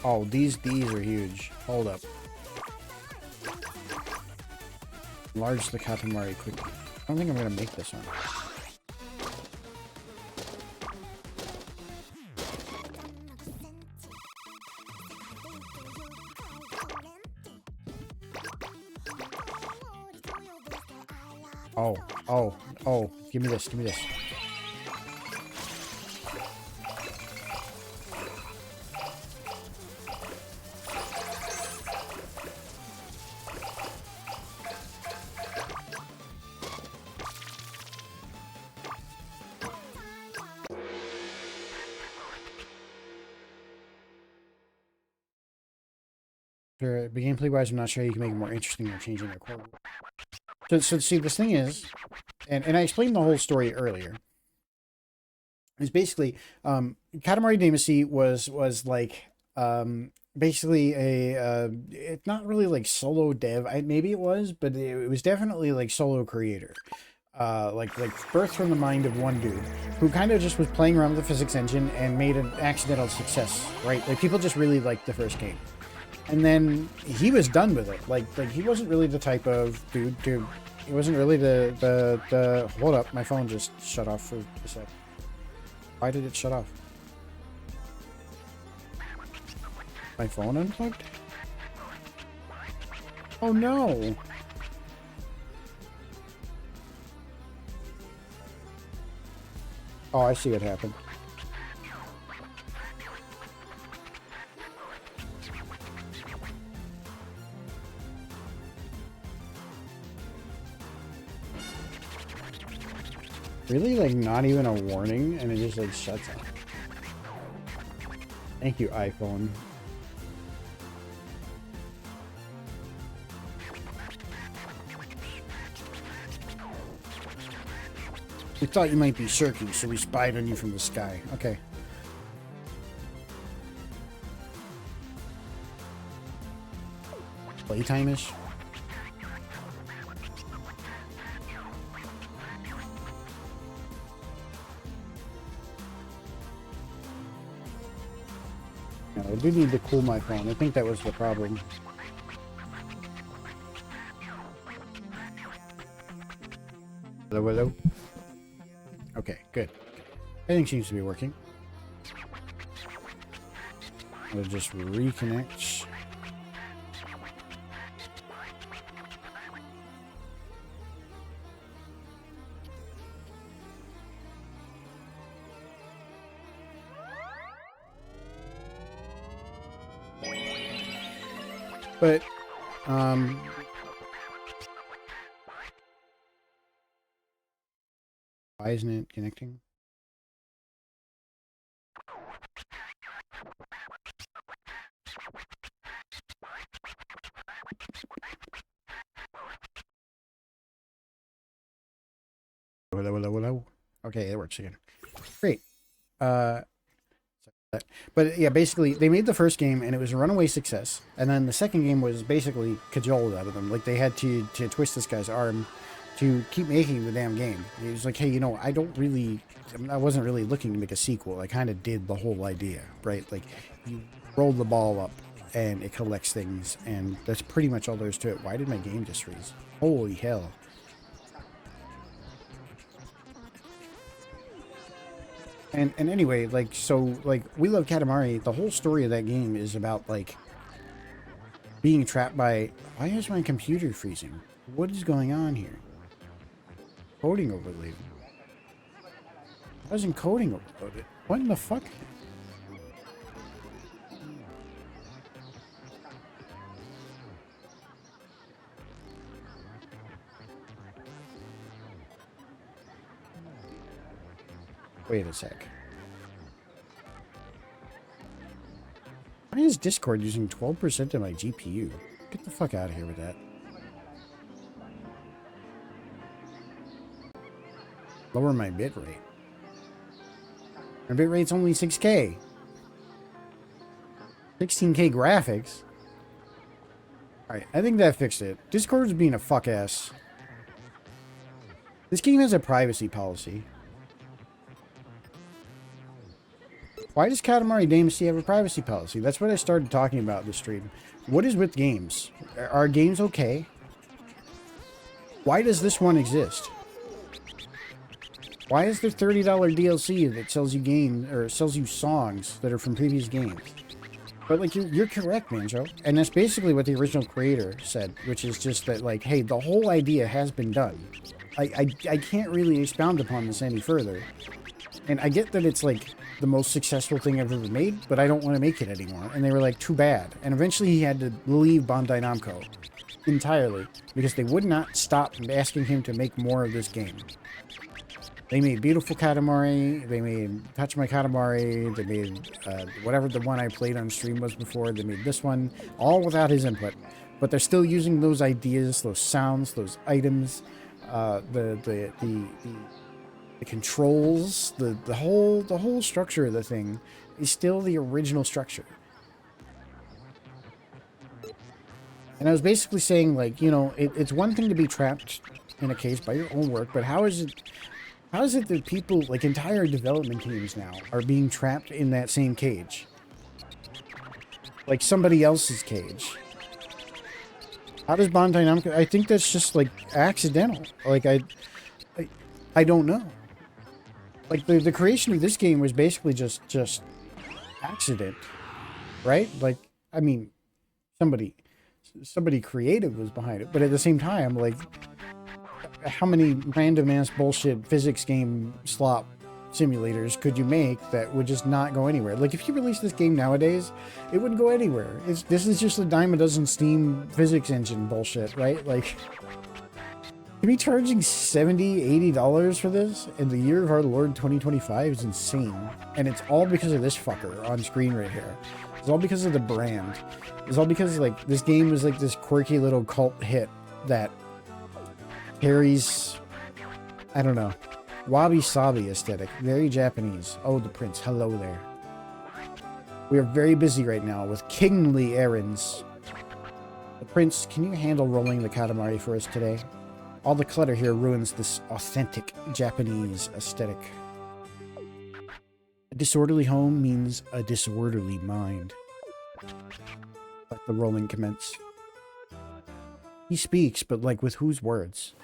Speaker 2: Oh, these are huge. Hold up. Enlarge the katamari quickly. I don't think I'm gonna make this one. Oh, give me this, The gameplay wise, I'm not sure you can make it more interesting or changing the core. So see, this thing is, and I explained the whole story earlier. It's basically, Katamari Damacy was like, basically a it's not really like solo dev. Maybe it was, but it was definitely like solo creator. Like birthed from the mind of one dude who kind of just was playing around with the physics engine and made an accidental success, right? Like people just really liked the first game, and then he was done with it. Like he wasn't really the type of dude to. He wasn't really the. Hold up, my phone just shut off for a sec. Why did it shut off? My phone unplugged? Oh no! Oh, I see what happened. Really, like, not even a warning, and it just, like, shuts off. Thank you, iPhone. We thought you might be shirking, so we spied on you from the sky. Okay. Playtime-ish? No, I do need to cool my phone. I think that was the problem. Hello, hello? Okay, good. Everything seems to be working. I'll just reconnect. But, why isn't it connecting? Hello, hello, hello. Okay, it works again. Great. But yeah, basically, they made the first game and it was a runaway success. And then the second game was basically cajoled out of them. Like, they had to twist this guy's arm to keep making the damn game. He was like, hey, you know, I wasn't really looking to make a sequel. I kind of did the whole idea, right? Like, you roll the ball up and it collects things, and that's pretty much all there is to it. Why did my game just freeze? Holy hell. And anyway, like, so, like, We Love Katamari, the whole story of that game is about, like, being trapped by... Why is my computer freezing? What is going on here? Coding overload. I wasn't coding overloaded. What in the fuck? Wait a sec. Why is Discord using 12% of my GPU? Get the fuck out of here with that. Lower my bitrate. My bitrate's only 6K. 16K graphics. Alright, I think that fixed it. Discord's being a fuck ass. This game has a privacy policy. Why does Katamari Damacy have a privacy policy? That's what I started talking about in the stream. What is with games? Are games okay? Why does this one exist? Why is there $30 DLC that sells you games or sells you songs that are from previous games? But like you're correct, Manjo. And that's basically what the original creator said, which is just that, like, hey, the whole idea has been done. I can't really expound upon this any further. And I get that it's like the most successful thing I've ever made, but I don't want to make it anymore. And they were like, too bad. And eventually he had to leave Bandai Namco entirely because they would not stop asking him to make more of this game. They made Beautiful Katamari, they made Touch My Katamari, they made whatever the one I played on stream was before, they made this one, all without his input. But they're still using those ideas, those sounds, those items, the controls, the whole structure of the thing is still the original structure. And I was basically saying, like, you know, it's one thing to be trapped in a cage by your own work, but how is it that people, like entire development teams now, are being trapped in that same cage? Like somebody else's cage. How does Bandai Namco... I think that's just, like, accidental. Like, I don't know. Like, the creation of this game was basically just accident. Right? Like, I mean, somebody creative was behind it, but at the same time, like, how many random ass bullshit physics game slop simulators could you make that would just not go anywhere? Like, if you release this game nowadays, it wouldn't go anywhere. This is just a dime a dozen Steam physics engine bullshit, right? Like, to be charging $70, $80 for this in the year of our Lord 2025 is insane. And it's all because of this fucker on screen right here. It's all because of the brand. It's all because, like, this game was like this quirky little cult hit that carries, I don't know, wabi-sabi aesthetic. Very Japanese. Oh, the prince. Hello there. We are very busy right now with kingly errands. The prince, can you handle rolling the katamari for us today? All the clutter here ruins this authentic Japanese aesthetic. A disorderly home means a disorderly mind. Let the rolling commence. He speaks, but, like, with whose words?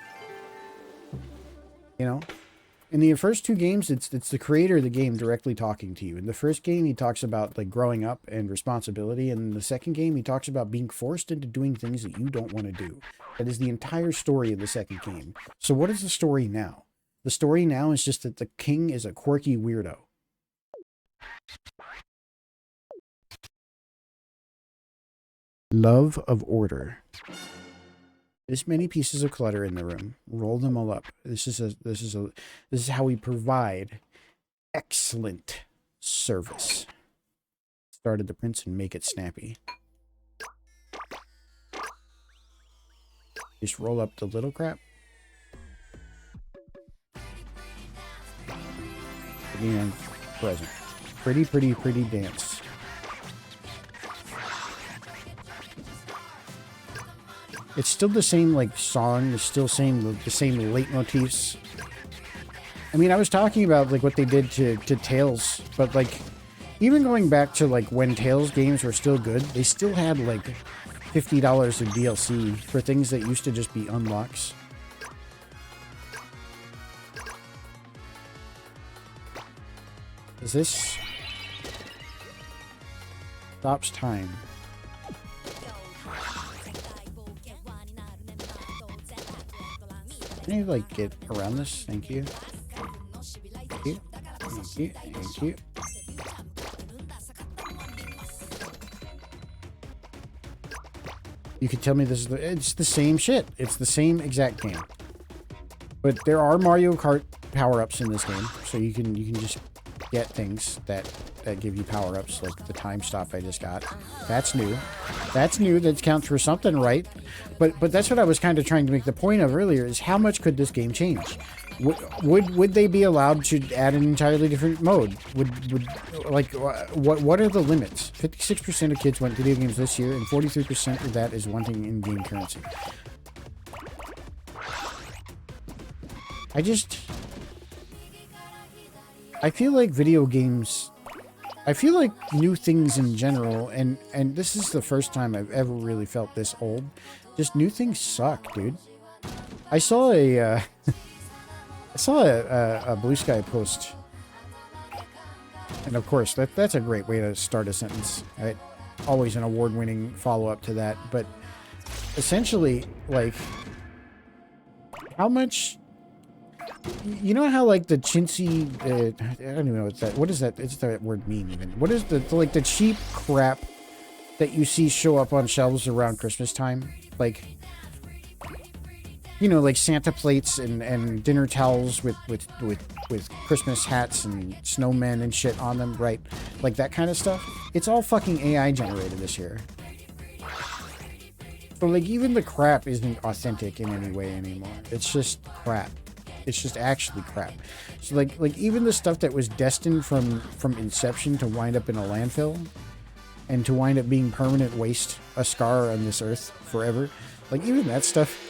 Speaker 2: You know? In the first two games, it's the creator of the game directly talking to you. In the first game, he talks about, like, growing up and responsibility. And in the second game, he talks about being forced into doing things that you don't want to do. That is the entire story of the second game. So what is the story now? The story now is just that the king is a quirky weirdo. Love of order. This many pieces of clutter in the room. Roll them all up. This is how we provide excellent service. Started the prince and make it snappy. Just roll up the little crap. And present. Pretty, pretty, pretty dance. It's still the same, like, song. It's still the same leitmotifs. I mean, I was talking about, like, what they did to Tales, but, like, even going back to, like, when Tales games were still good, they still had, like, $50 of DLC for things that used to just be unlocks. Is this... stops time. Can you, like, get around this? Thank you. Thank you. Thank you. Thank you. You could tell me this is it's the same shit. It's the same exact game. But there are Mario Kart power-ups in this game, so you can just get things that give you power-ups, like the time stop I just got. That's new. That's new. That counts for something, right? But that's what I was kind of trying to make the point of earlier, is how much could this game change? Would they be allowed to add an entirely different mode? Would like, what are the limits? 56% of kids want video games this year, and 43% of that is wanting in-game currency. I feel like video games... I feel like new things in general, and this is the first time I've ever really felt this old. Just new things suck, dude. I saw a Blue Sky post, and of course that's a great way to start a sentence. Right? Always an award-winning follow-up to that, but essentially, like, how much... You know how, like, the chintzy, I don't even know what that, what does that, it's that word mean even? What is the like, the cheap crap that you see show up on shelves around Christmas time? Like, you know, like Santa plates and dinner towels with Christmas hats and snowmen and shit on them, right? Like that kind of stuff. It's all fucking AI generated this year. So, like, even the crap isn't authentic in any way anymore. It's just crap. It's just actually crap. So like even the stuff that was destined from inception to wind up in a landfill and to wind up being permanent waste, a scar on this earth forever. Like, even that stuff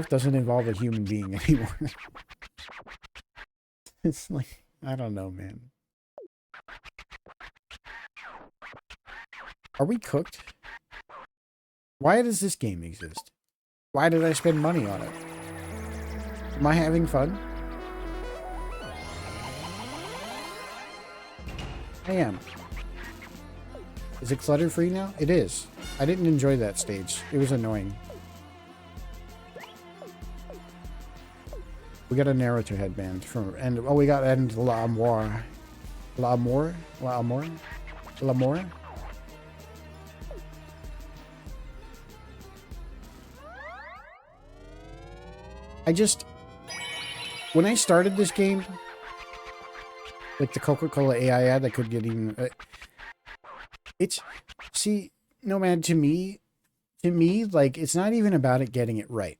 Speaker 2: doesn't involve a human being anymore. It's like, I don't know, man. Are we cooked? Why does this game exist? Why did I spend money on it? Am I having fun? I am. Is it clutter-free now? It is. I didn't enjoy that stage. It was annoying. We got a Naruto headband from, and oh, we got and L'Amour. L'Amour? L'Amour? L'Amour? When I started this game, like the Coca-Cola AI ad, I could get even, see, Nomad, to me, like, it's not even about it getting it right.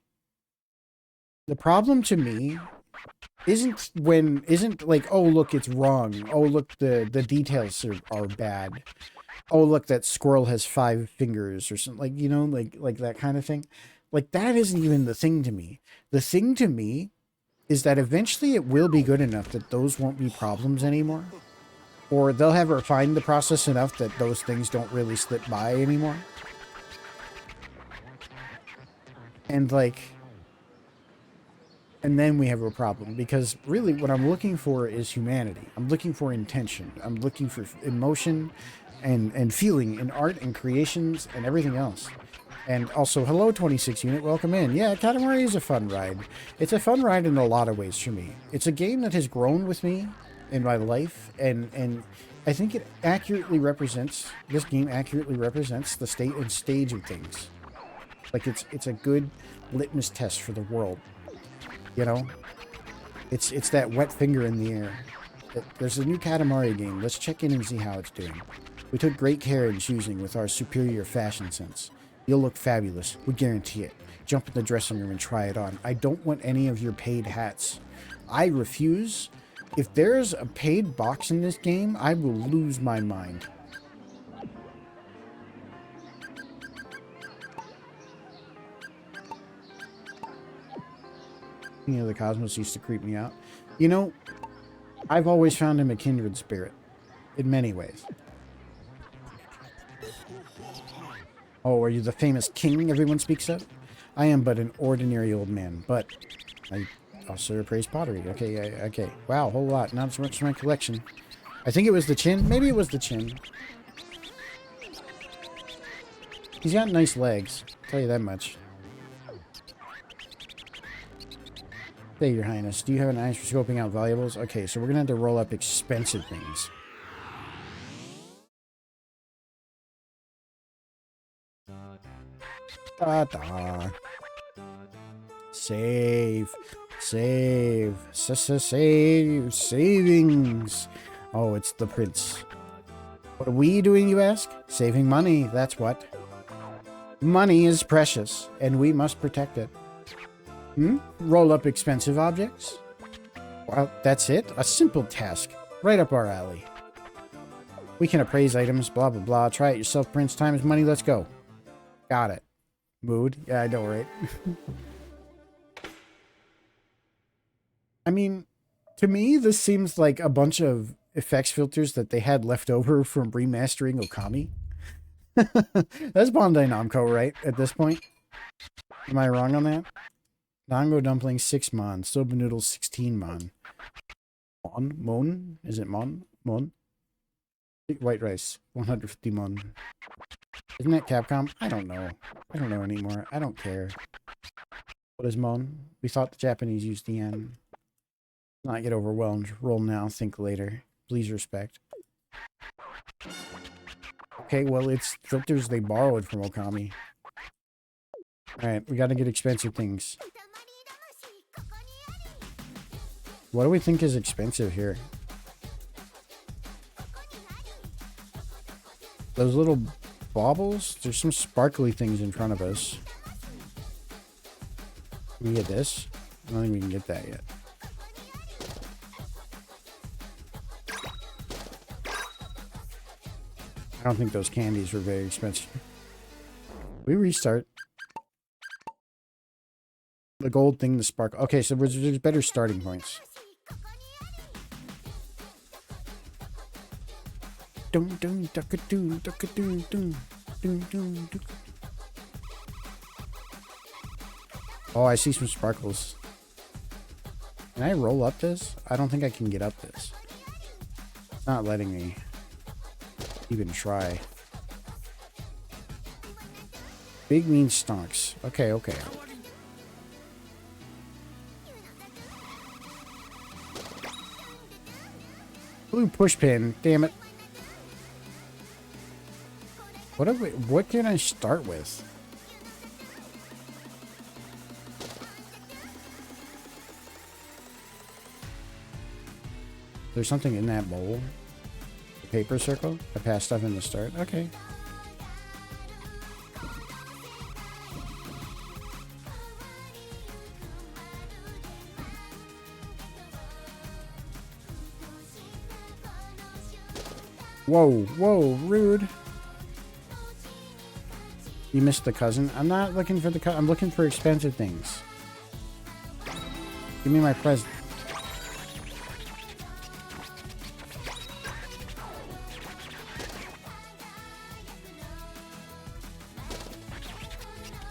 Speaker 2: The problem to me isn't like, oh, look, it's wrong. Oh, look, the details are bad. Oh, look, that squirrel has 5 fingers or something, like, you know, like that kind of thing. Like, that isn't even the thing to me. The thing to me is that eventually it will be good enough that those won't be problems anymore. Or they'll have refined the process enough that those things don't really slip by anymore. And like, and then we have a problem, because really what I'm looking for is humanity. I'm looking for intention. I'm looking for emotion and feeling in art and creations and everything else. And also, hello, 26 unit, welcome in. Yeah, Katamari is a fun ride. It's a fun ride in a lot of ways for me. It's a game that has grown with me in my life, and I think it accurately represents, this game accurately represents the state and stage of things. Like, it's a good litmus test for the world, you know? It's that wet finger in the air. There's a new Katamari game. Let's check in and see how it's doing. We took great care in choosing with our superior fashion sense. You'll look fabulous. We guarantee it. Jump in the dressing room and try it on. I don't want any of your paid hats. I refuse. If there's a paid box in this game, I will lose my mind. You know, the Cosmos used to creep me out. You know, I've always found him a kindred spirit. In many ways. Oh, are you the famous king everyone speaks of? I am but an ordinary old man, but I also appraise pottery. Okay, okay. Wow, a whole lot. Not as much as my collection. I think it was the chin. Maybe it was the chin. He's got nice legs. I'll tell you that much. Hey, Your Highness, do you have an eyes for scoping out valuables? Okay, so we're going to have to roll up expensive things. Da-da. Save. Save. Save. Savings. Oh, it's the prince. What are we doing, you ask? Saving money, that's what. Money is precious, and we must protect it. Roll up expensive objects? Well, that's it. A simple task. Right up our alley. We can appraise items, blah, blah, blah. Try it yourself, Prince. Time is money. Let's go. Got it. Mood. Yeah, I know, right? I mean, to me, this seems like a bunch of effects filters that they had left over from remastering Okami. That's Bandai Namco, right? At this point? Am I wrong on that? Dango dumpling 6 mon. Soba noodles 16 mon. Mon? Is it mon? Mon? White rice 150 mon. Isn't that Capcom? I don't know. I don't know anymore. I don't care. What is mon? We thought the Japanese used the yen. Not get overwhelmed. Roll now, think later. Please respect. Okay, well, it's filters they borrowed from Okami. Alright, we gotta get expensive things. What do we think is expensive here? Those little baubles? There's some sparkly things in front of us. Can we get this? I don't think we can get that yet. I don't think those candies were very expensive. We restart. The gold thing, the sparkle. Okay, so there's better starting points. Dun dun ducka dun ducka dun dun dun dun duck. Oh, I see some sparkles. Can I roll up this? I don't think I can get up this. It's not letting me even try. Big mean stonks. Okay, okay. Blue push pin. Damn it. What can I start with? There's something in that bowl. The paper circle? I passed stuff in the start. Okay. Whoa, whoa, rude. You missed the cousin. I'm not looking for the cousin. I'm looking for expensive things. Give me my present.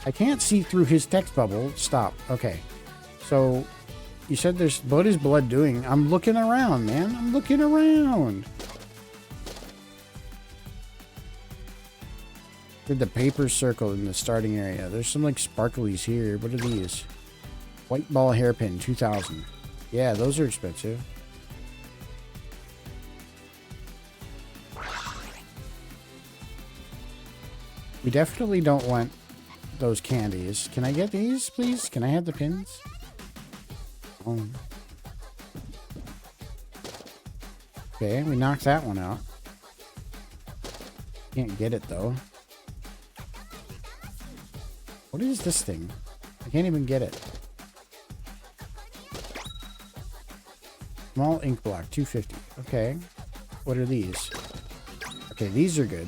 Speaker 2: I can't see through his text bubble. Stop. Okay. So, you said there's... What is blood doing? I'm looking around, man. I'm looking around. Did the paper circle in the starting area. There's some like sparklies here. What are these? White ball hairpin, 2000. Yeah, those are expensive. We definitely don't want those candies. Can I get these, please? Can I have the pins? Oh. Okay, we knocked that one out. Can't get it though. What is this thing? I can't even get it. Small ink block, 250. Okay. What are these? Okay, these are good.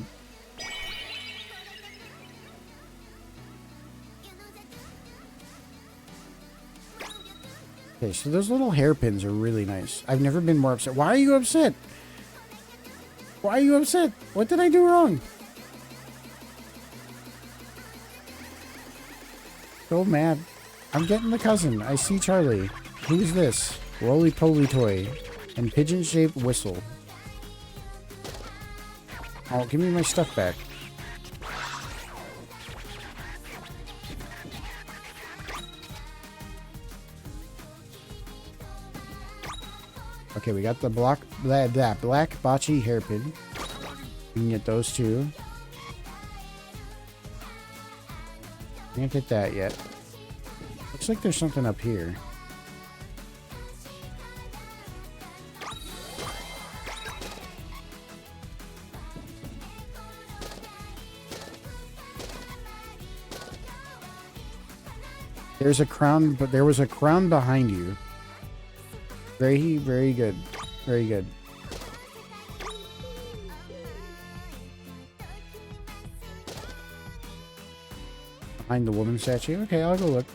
Speaker 2: Okay, so those little hairpins are really nice. I've never been more upset. Why are you upset? Why are you upset? What did I do wrong? So mad. I'm getting the cousin. I see Charlie. Who's this? Roly-poly toy. And pigeon-shaped whistle. Oh, give me my stuff back. Okay, we got the black bocce hairpin. We can get those two. Can't get that yet. Looks like there's something up here. There's a crown, but there was a crown behind you. Very, very good. Very good. Behind the woman statue? Okay, I'll go look.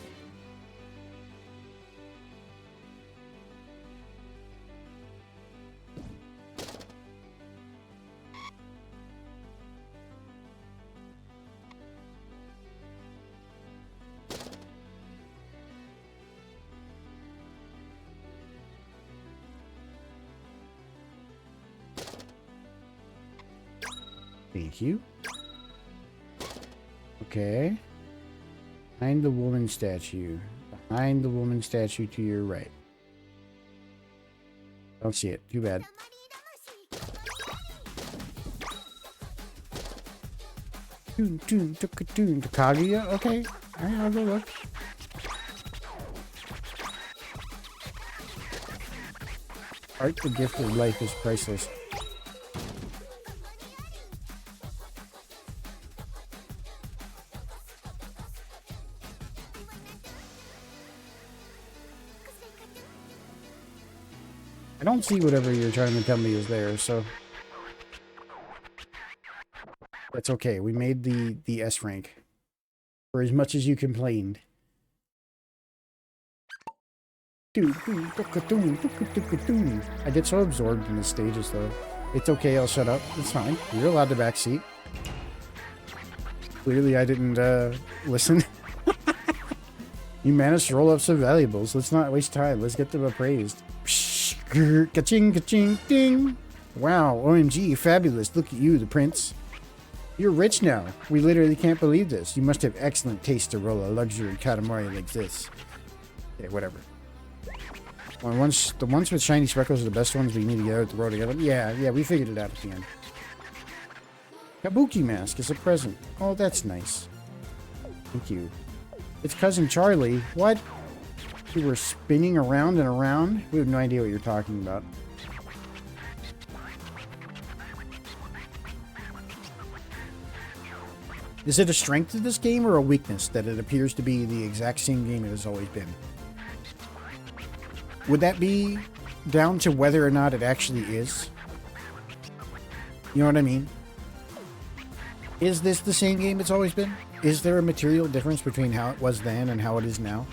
Speaker 2: Thank you. Okay. Behind the woman statue. Behind the woman statue to your right. Don't see it. Too bad. Kaguya? Okay. Alright, I'll go look. Art, the gift of life, is priceless. I don't see whatever you're trying to tell me is there, so... It's okay. We made the S rank. For as much as you complained. I get so absorbed in the stages, though. It's okay, I'll shut up. It's fine. You're allowed the back seat. Clearly, I didn't listen. You managed to roll up some valuables. Let's not waste time. Let's get them appraised. Ka-ching, ka-ching, ding. Wow, OMG, fabulous. Look at you, the prince. You're rich now. We literally can't believe this. You must have excellent taste to roll a luxury katamari like this. Okay, whatever. Well, the ones with shiny speckles are the best ones. We need to get out the road together. Yeah, we figured it out at the end. Kabuki mask is a present. Oh, that's nice. Thank you. It's Cousin Charlie. What? You were spinning around and around? We have no idea what you're talking about. Is it a strength of this game or a weakness that it appears to be the exact same game it has always been? Would that be down to whether or not it actually is? You know what I mean? Is this the same game it's always been? Is there a material difference between how it was then and how it is now?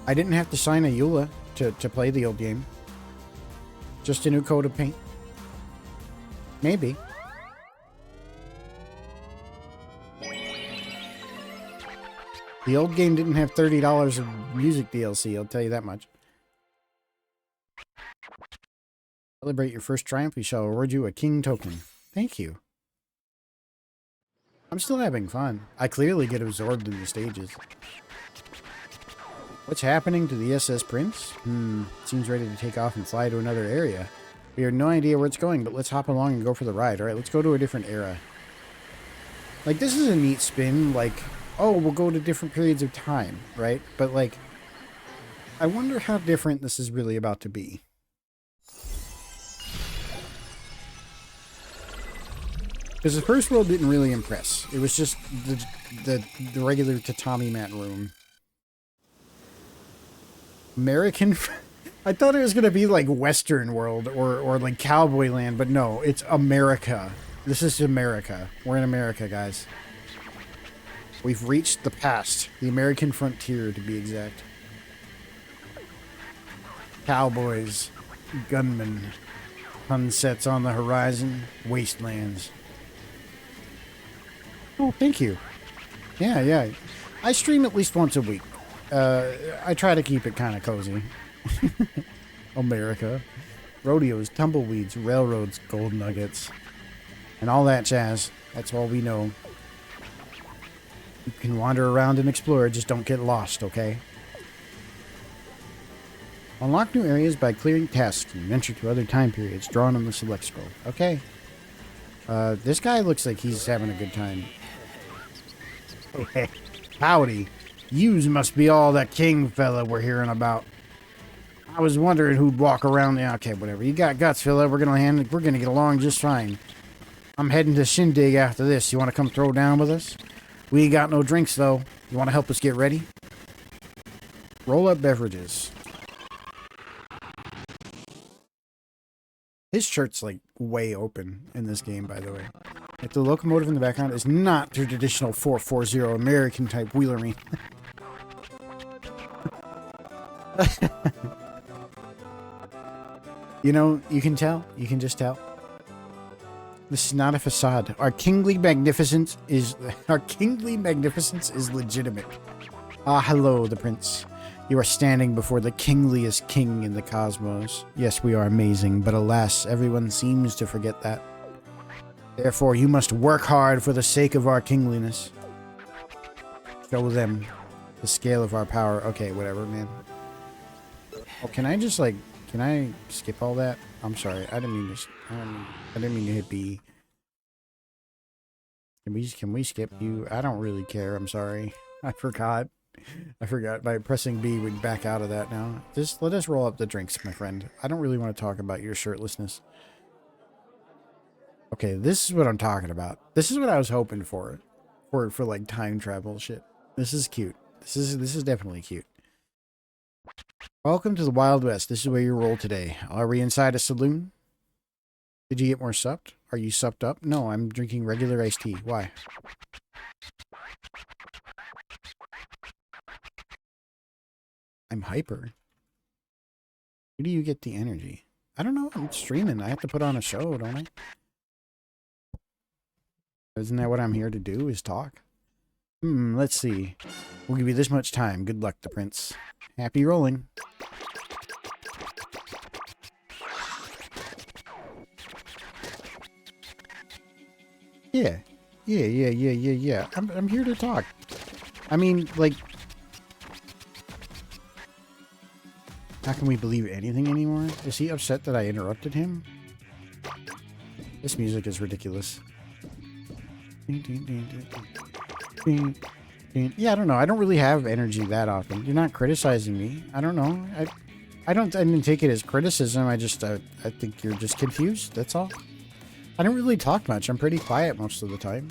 Speaker 2: I didn't have to sign a EULA to play the old game. Just a new coat of paint. Maybe. The old game didn't have $30 of music DLC, I'll tell you that much. Celebrate your first triumph, we shall award you a king token. Thank you. I'm still having fun. I clearly get absorbed in the stages. What's happening to the SS Prince? Seems ready to take off and fly to another area. We have no idea where it's going, but let's hop along and go for the ride. Alright, let's go to a different era. Like, this is a neat spin, like... Oh, we'll go to different periods of time, right? But, like, I wonder how different this is really about to be. Because the first world didn't really impress. It was just the regular tatami mat room. American... I thought it was going to be, like, Western world or, like, Cowboy Land, but no, it's America. This is America. We're in America, guys. We've reached the past. The American frontier, to be exact. Cowboys. Gunmen. Sunsets on the horizon. Wastelands. Oh, thank you. Yeah. I stream at least once a week. I try to keep it kind of cozy. America. Rodeos, tumbleweeds, railroads, gold nuggets. And all that jazz. That's all we know. You can wander around and explore, just don't get lost, okay? Unlock new areas by clearing tasks and venture to other time periods drawn on the select scroll. Okay. This guy looks like he's having a good time. Howdy. Yous must be all that king fella we're hearing about. I was wondering who'd walk around. Yeah, okay, whatever. You got guts, fella. We're gonna get along just fine. I'm heading to Shindig after this. You want to come throw down with us? We ain't got no drinks, though. You want to help us get ready? Roll up beverages. His shirt's, like, way open in this game, by the way. Like, the locomotive in the background is not the traditional 440 American-type wheelery. You know, you can tell. You can just tell. This is not a facade. Our kingly magnificence is legitimate. Ah, hello, the prince. You are standing before the kingliest king in the cosmos. Yes, we are amazing, but alas, everyone seems to forget that. Therefore, you must work hard for the sake of our kingliness. Show them the scale of our power. Okay, whatever, man. Oh, can I just, like, can I skip all that? I'm sorry, I didn't mean to hit B. Can we skip you? I don't really care. I'm sorry. I forgot. By pressing B, we'd back out of that now. Just let us roll up the drinks, my friend. I don't really want to talk about your shirtlessness. Okay, this is what I'm talking about. This is what I was hoping for like time travel shit. This is cute. This is definitely cute. Welcome to the Wild West. This is where you roll today. Are we inside a saloon? Did you get more supped? Are you supped up? No, I'm drinking regular iced tea. Why? I'm hyper. Where do you get the energy? I don't know. I'm streaming. I have to put on a show, don't I? Isn't that what I'm here to do, is talk? Let's see. We'll give you this much time. Good luck, the prince. Happy rolling. Yeah. Yeah. I'm here to talk. I mean, like... How can we believe anything anymore? Is he upset that I interrupted him? This music is ridiculous. Yeah, I don't know. I don't really have energy that often. You're not criticizing me. I don't know. I didn't take it as criticism. I think you're just confused. That's all. I don't really talk much. I'm pretty quiet most of the time.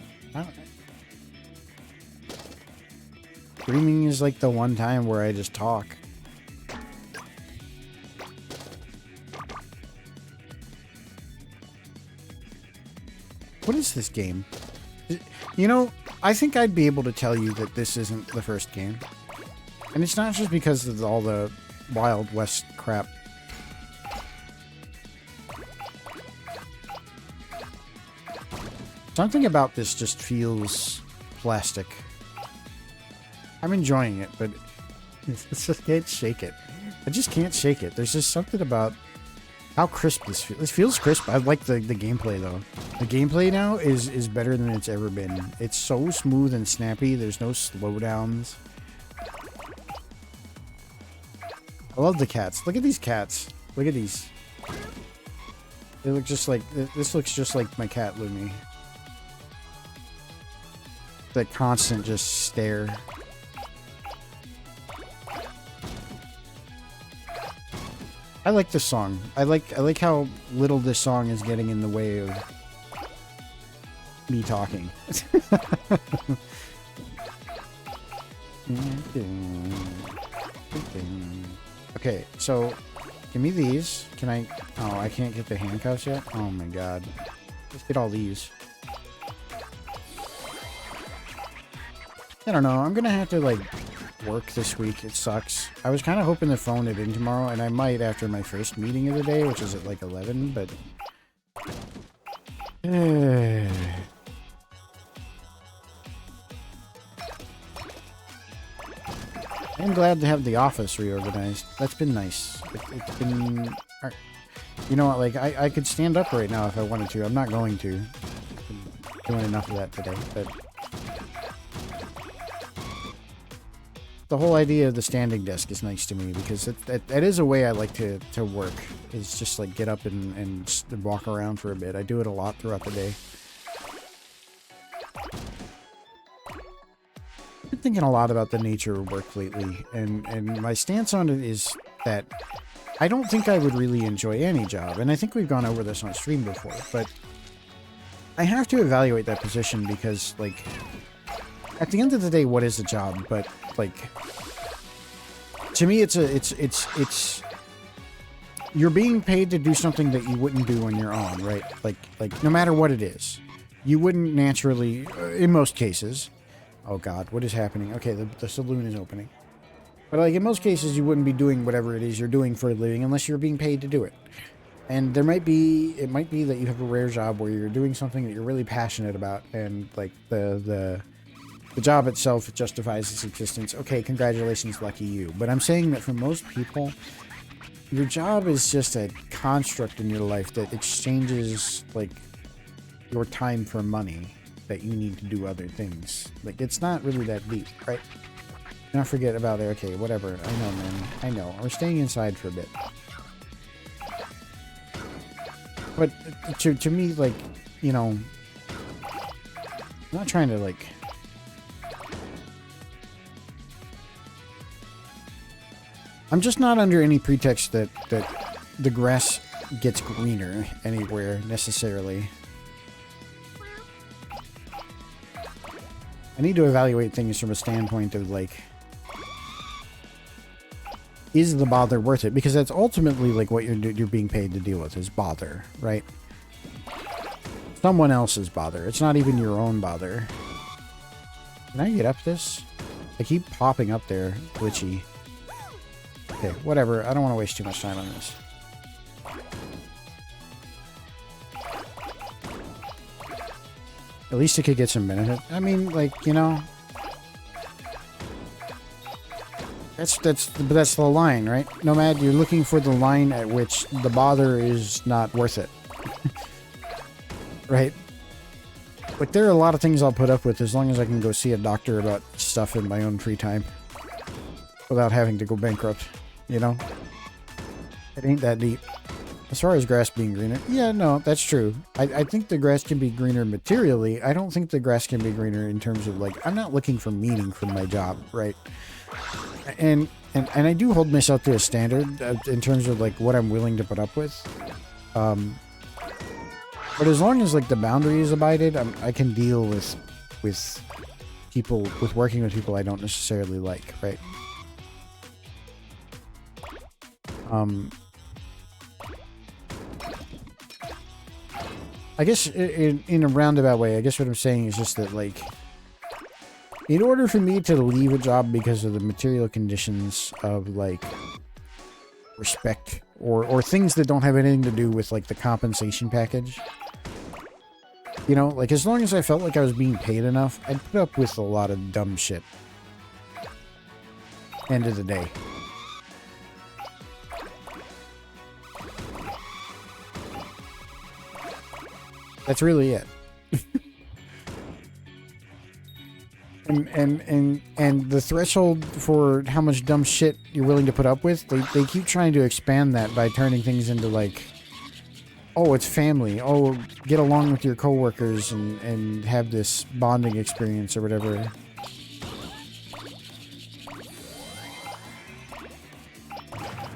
Speaker 2: Streaming is like the one time where I just talk. What is this game? You know, I think I'd be able to tell you that this isn't the first game. And it's not just because of all the Wild West crap. Something about this just feels plastic. I'm enjoying it, but I just can't shake it. I just can't shake it. There's just something about how crisp this feels. This feels crisp. I like the gameplay, though. The gameplay now is better than it's ever been. It's so smooth and snappy. There's no slowdowns. I love the cats. Look at these cats. Look at these. They look just like... This looks just like my cat, Lumi. That constant just stare. I like this song. I like how little this song is getting in the way of me talking. Okay, so give me these. Can I? Oh, I can't get the handcuffs yet. Oh my god. Let's get all these. I don't know. I'm gonna have to like work this week. It sucks. I was kind of hoping to phone it in tomorrow, and I might after my first meeting of the day, which is at like 11, but... I'm glad to have the office reorganized. That's been nice. It's been... You know what, like, I could stand up right now if I wanted to. I'm not going to. I'm doing enough of that today, but... The whole idea of the standing desk is nice to me because that is a way I like to work, is just like get up and walk around for a bit. I do it a lot throughout the day. I've been thinking a lot about the nature of work lately, and my stance on it is that I don't think I would really enjoy any job, and I think we've gone over this on stream before, but I have to evaluate that position because, like, at the end of the day, what is a job? But like, to me, it's you're being paid to do something that you wouldn't do on your own, right? Like no matter what it is, you wouldn't naturally, in most cases. Oh God, what is happening? Okay, the saloon is opening. But like in most cases, you wouldn't be doing whatever it is you're doing for a living unless you're being paid to do it. And it might be that you have a rare job where you're doing something that you're really passionate about, and like the job itself justifies its existence. Okay, congratulations, lucky you. But I'm saying that for most people, your job is just a construct in your life that exchanges, like, your time for money that you need to do other things. Like, it's not really that deep, right? Not forget about it. Okay, whatever. I know, man. I know. We're staying inside for a bit. But to me, like, you know, I'm not trying to, like... I'm just not under any pretext that the grass gets greener anywhere, necessarily. I need to evaluate things from a standpoint of, like, is the bother worth it? Because that's ultimately, like, what you're being paid to deal with, is bother, right? someone else's bother. It's not even your own bother. Can I get up this? I keep popping up there, glitchy. Okay, whatever. I don't want to waste too much time on this. At least it could get some benefit. I mean, like, you know, that's the line, right? Nomad, you're looking for the line at which the bother is not worth it. Right? But there are a lot of things I'll put up with as long as I can go see a doctor about stuff in my own free time without having to go bankrupt, you know? It ain't that deep. As far as grass being greener, yeah, no, that's true. I think the grass can be greener materially. I don't think the grass can be greener in terms of, like, I'm not looking for meaning from my job, right? And I do hold myself to a standard in terms of, like, what I'm willing to put up with. But as long as, like, the boundary is abided, I can deal with people, with working with people I don't necessarily like, right? I guess in a roundabout way, I guess what I'm saying is just that, like, in order for me to leave a job because of the material conditions of, like, respect or things that don't have anything to do with, like, the compensation package, you know, like, as long as I felt like I was being paid enough, I'd put up with a lot of dumb shit. End of the day. That's really it. and the threshold for how much dumb shit you're willing to put up with, they keep trying to expand that by turning things into, like, oh, it's family. Oh, get along with your coworkers and have this bonding experience or whatever.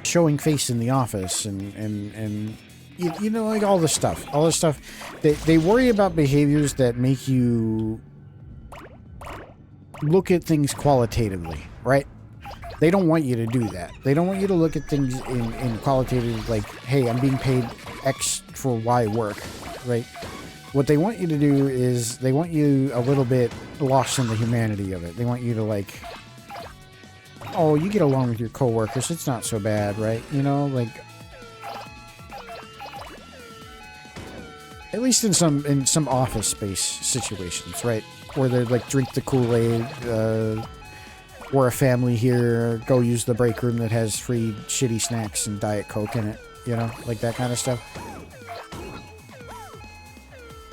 Speaker 2: Showing face in the office and you know, like, all this stuff. All this stuff. They worry about behaviors that make you look at things qualitatively, right? They don't want you to do that. They don't want you to look at things in qualitative, like, hey, I'm being paid X for Y work, right? What they want you to do is they want you a little bit lost in the humanity of it. They want you to, like, oh, you get along with your coworkers. It's not so bad, right? You know, like, at least in some office space situations, right? Where they're like, drink the Kool-Aid, we're a family here, go use the break room that has free shitty snacks and Diet Coke in it, you know, like that kind of stuff.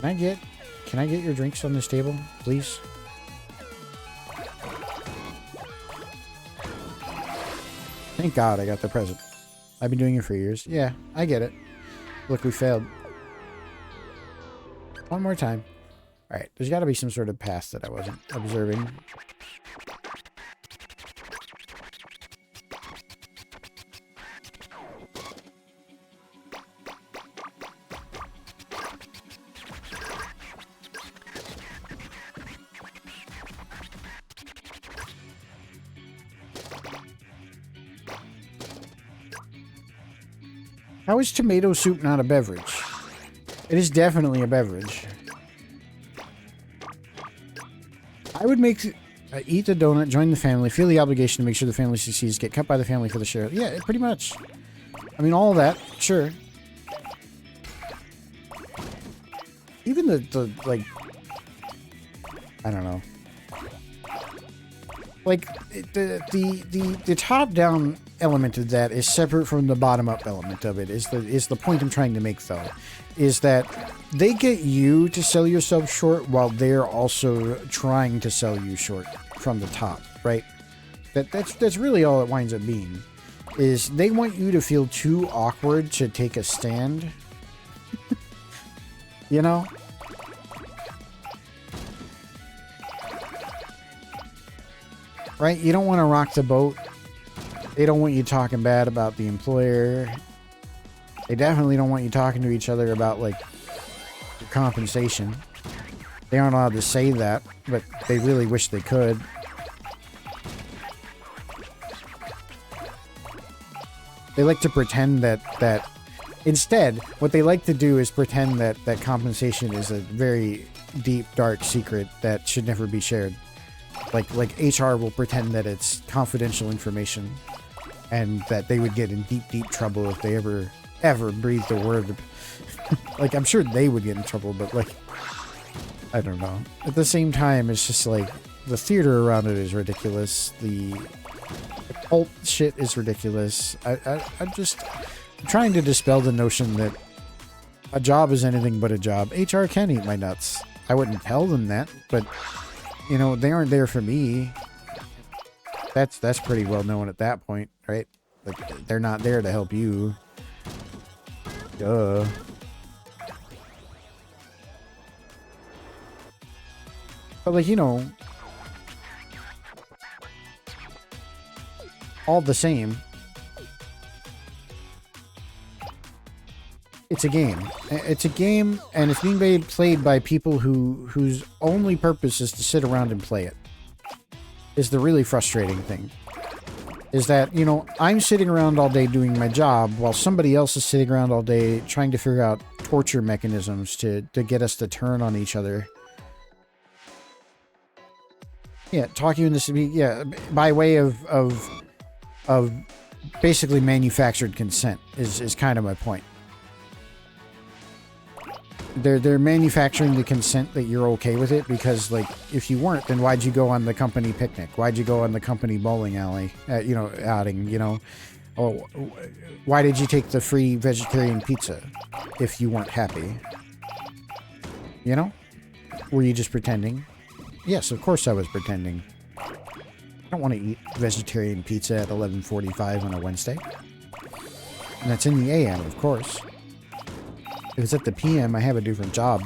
Speaker 2: Can I get your drinks on this table, please? Thank God I got the present. I've been doing it for years. Yeah, I get it. Look, we failed. One more time. Alright, there's got to be some sort of path that I wasn't observing. How is tomato soup not a beverage? It is definitely a beverage. I would make... eat the donut, join the family, feel the obligation to make sure the family succeeds, get cut by the family for the share. Yeah, pretty much. I mean, all of that, sure. Even the like... I don't know. Like, the top-down element of that is separate from the bottom-up element of it. Is the point I'm trying to make, though, is that they get you to sell yourself short while they're also trying to sell you short from the top, right? That's really all it winds up being. Is they want you to feel too awkward to take a stand. You know? Right? You don't want to rock the boat. They don't want you talking bad about the employer. They definitely don't want you talking to each other about, like, your compensation. They aren't allowed to say that, but they really wish they could. They like to pretend that Instead, what they like to do is pretend that compensation is a very deep, dark secret that should never be shared. Like HR will pretend that it's confidential information, and that they would get in deep, deep trouble if they ever breathed a word. Like, I'm sure they would get in trouble, but like, I don't know. At the same time, it's just like the theater around it is ridiculous. The cult shit is ridiculous. I'm trying to dispel the notion that a job is anything but a job. HR can eat my nuts. I wouldn't tell them that, but you know, they aren't there for me. That's pretty well known at that point, right? Like, they're not there to help you. Duh. But like, you know, all the same, it's a game. It's a game, and it's being played by people whose only purpose is to sit around and play it. Is the really frustrating thing. Is that, you know, I'm sitting around all day doing my job while somebody else is sitting around all day trying to figure out torture mechanisms to get us to turn on each other. Yeah, talking in this, yeah, by way of basically manufactured consent is kind of my point. They're manufacturing the consent that you're okay with it, because like, if you weren't, then why'd you go on the company picnic? Why'd you go on the company bowling alley, you know, outing, you know? Oh, why did you take the free vegetarian pizza if you weren't happy? You know? Were you just pretending? Yes, of course I was pretending. I don't want to eat vegetarian pizza at 11:45 on a Wednesday. And that's in the AM, of course. If it's at the PM, I have a different job.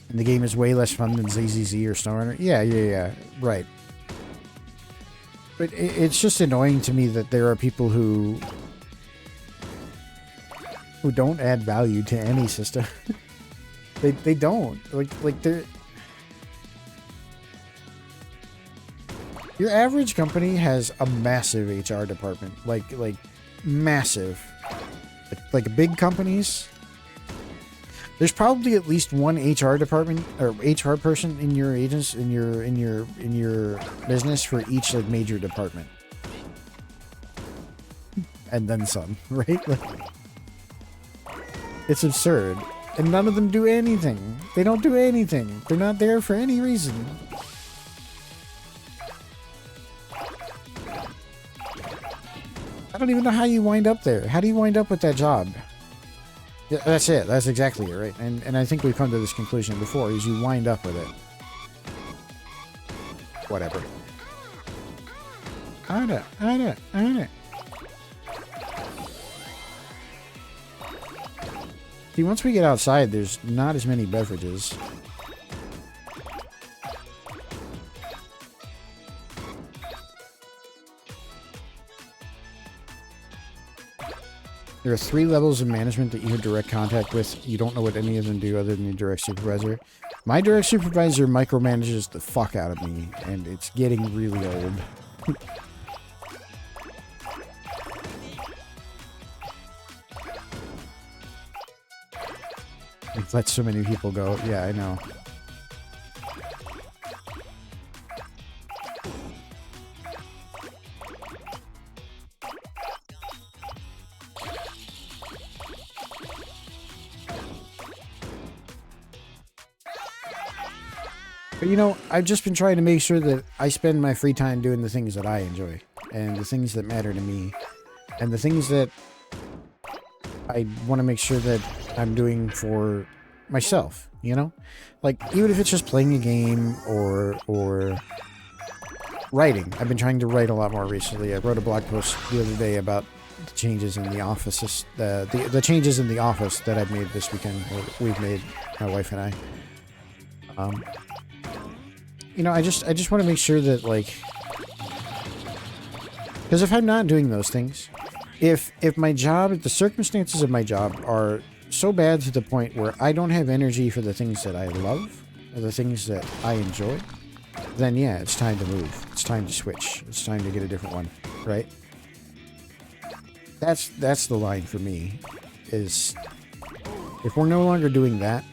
Speaker 2: And the game is way less fun than ZZZ or SnowRunner. Yeah, right. But it's just annoying to me that there are people who don't add value to any system. they don't. Like they're... Your average company has a massive HR department, like massive, like big companies. There's probably at least one HR department or HR person in your agents in your business for each like major department, and then some, right? Like, it's absurd, and none of them do anything. They don't do anything. They're not there for any reason. I don't even know how you wind up there. How do you wind up with that job? Yeah, that's it. That's exactly it, right? And I think we've come to this conclusion before, is you wind up with it. Whatever. I know. See, once we get outside, there's not as many beverages. There are 3 levels of management that you have direct contact with. You don't know what any of them do other than your direct supervisor. My direct supervisor micromanages the fuck out of me, and it's getting really old. We've let so many people go. Yeah, I know. But you know, I've just been trying to make sure that I spend my free time doing the things that I enjoy, and the things that matter to me, and the things that I want to make sure that I'm doing for myself, you know? Like, even if it's just playing a game or writing. I've been trying to write a lot more recently. I wrote a blog post the other day about the changes in the office, the changes in the office that I've made this weekend, or we've made, my wife and I. You know, I just want to make sure that, like, because if I'm not doing those things, if my job, the circumstances of my job are so bad to the point where I don't have energy for the things that I love, the things that I enjoy, then yeah, it's time to move. It's time to switch. It's time to get a different one, right? That's the line for me, is if we're no longer doing that,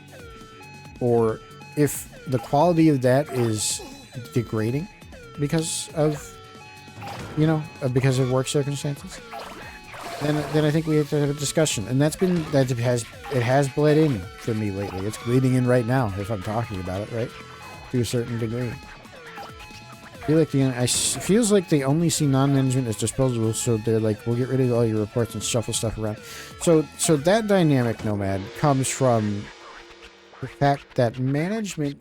Speaker 2: or if the quality of that is degrading because of, you know, because of work circumstances, then I think we have to have a discussion. And it has bled in for me lately. It's bleeding in right now if I'm talking about it, right? To a certain degree. I feel like feels like they only see non-management as disposable, so they're like, we'll get rid of all your reports and shuffle stuff around. So that dynamic, Nomad, comes from the fact that management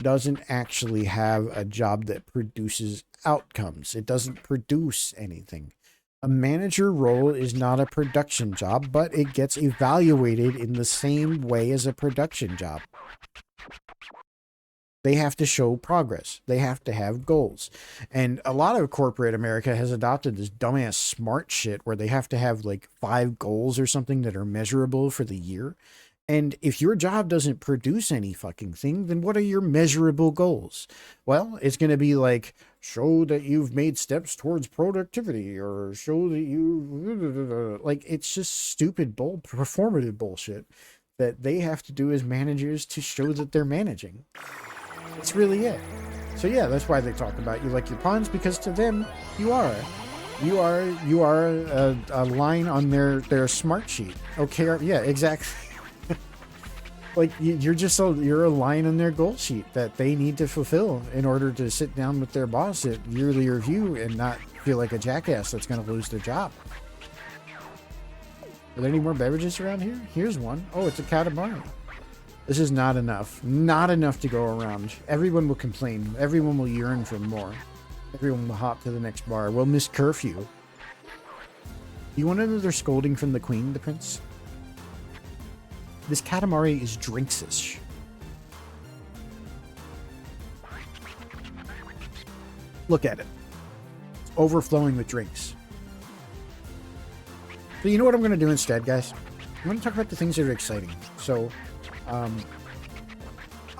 Speaker 2: doesn't actually have a job that produces outcomes. It doesn't produce anything. A manager role is not a production job, but it gets evaluated in the same way as a production job. They have to show progress. They have to have goals. And a lot of corporate America has adopted this dumbass smart shit where they have to have like 5 goals or something that are measurable for the year. And if your job doesn't produce any fucking thing, then what are your measurable goals? Well, it's going to be like, show that you've made steps towards productivity, or show that you... Like, it's just stupid, performative bullshit that they have to do as managers to show that they're managing. That's really it. So yeah, that's why they talk about you like your pawns, because to them, you are a line on their smart sheet. Okay, yeah, exactly. Like you're a line on their goal sheet that they need to fulfill in order to sit down with their boss at yearly review and not feel like a jackass that's going to lose their job. Are there any more beverages around here? Here's one. Oh, it's a katamari. This is not enough. Not enough to go around. Everyone will complain. Everyone will yearn for more. Everyone will hop to the next bar. We'll miss curfew. You want another scolding from the queen, the prince? This katamari is drinksish. Look at it. It's overflowing with drinks. So you know what I'm going to do instead, guys? I'm going to talk about the things that are exciting. So, I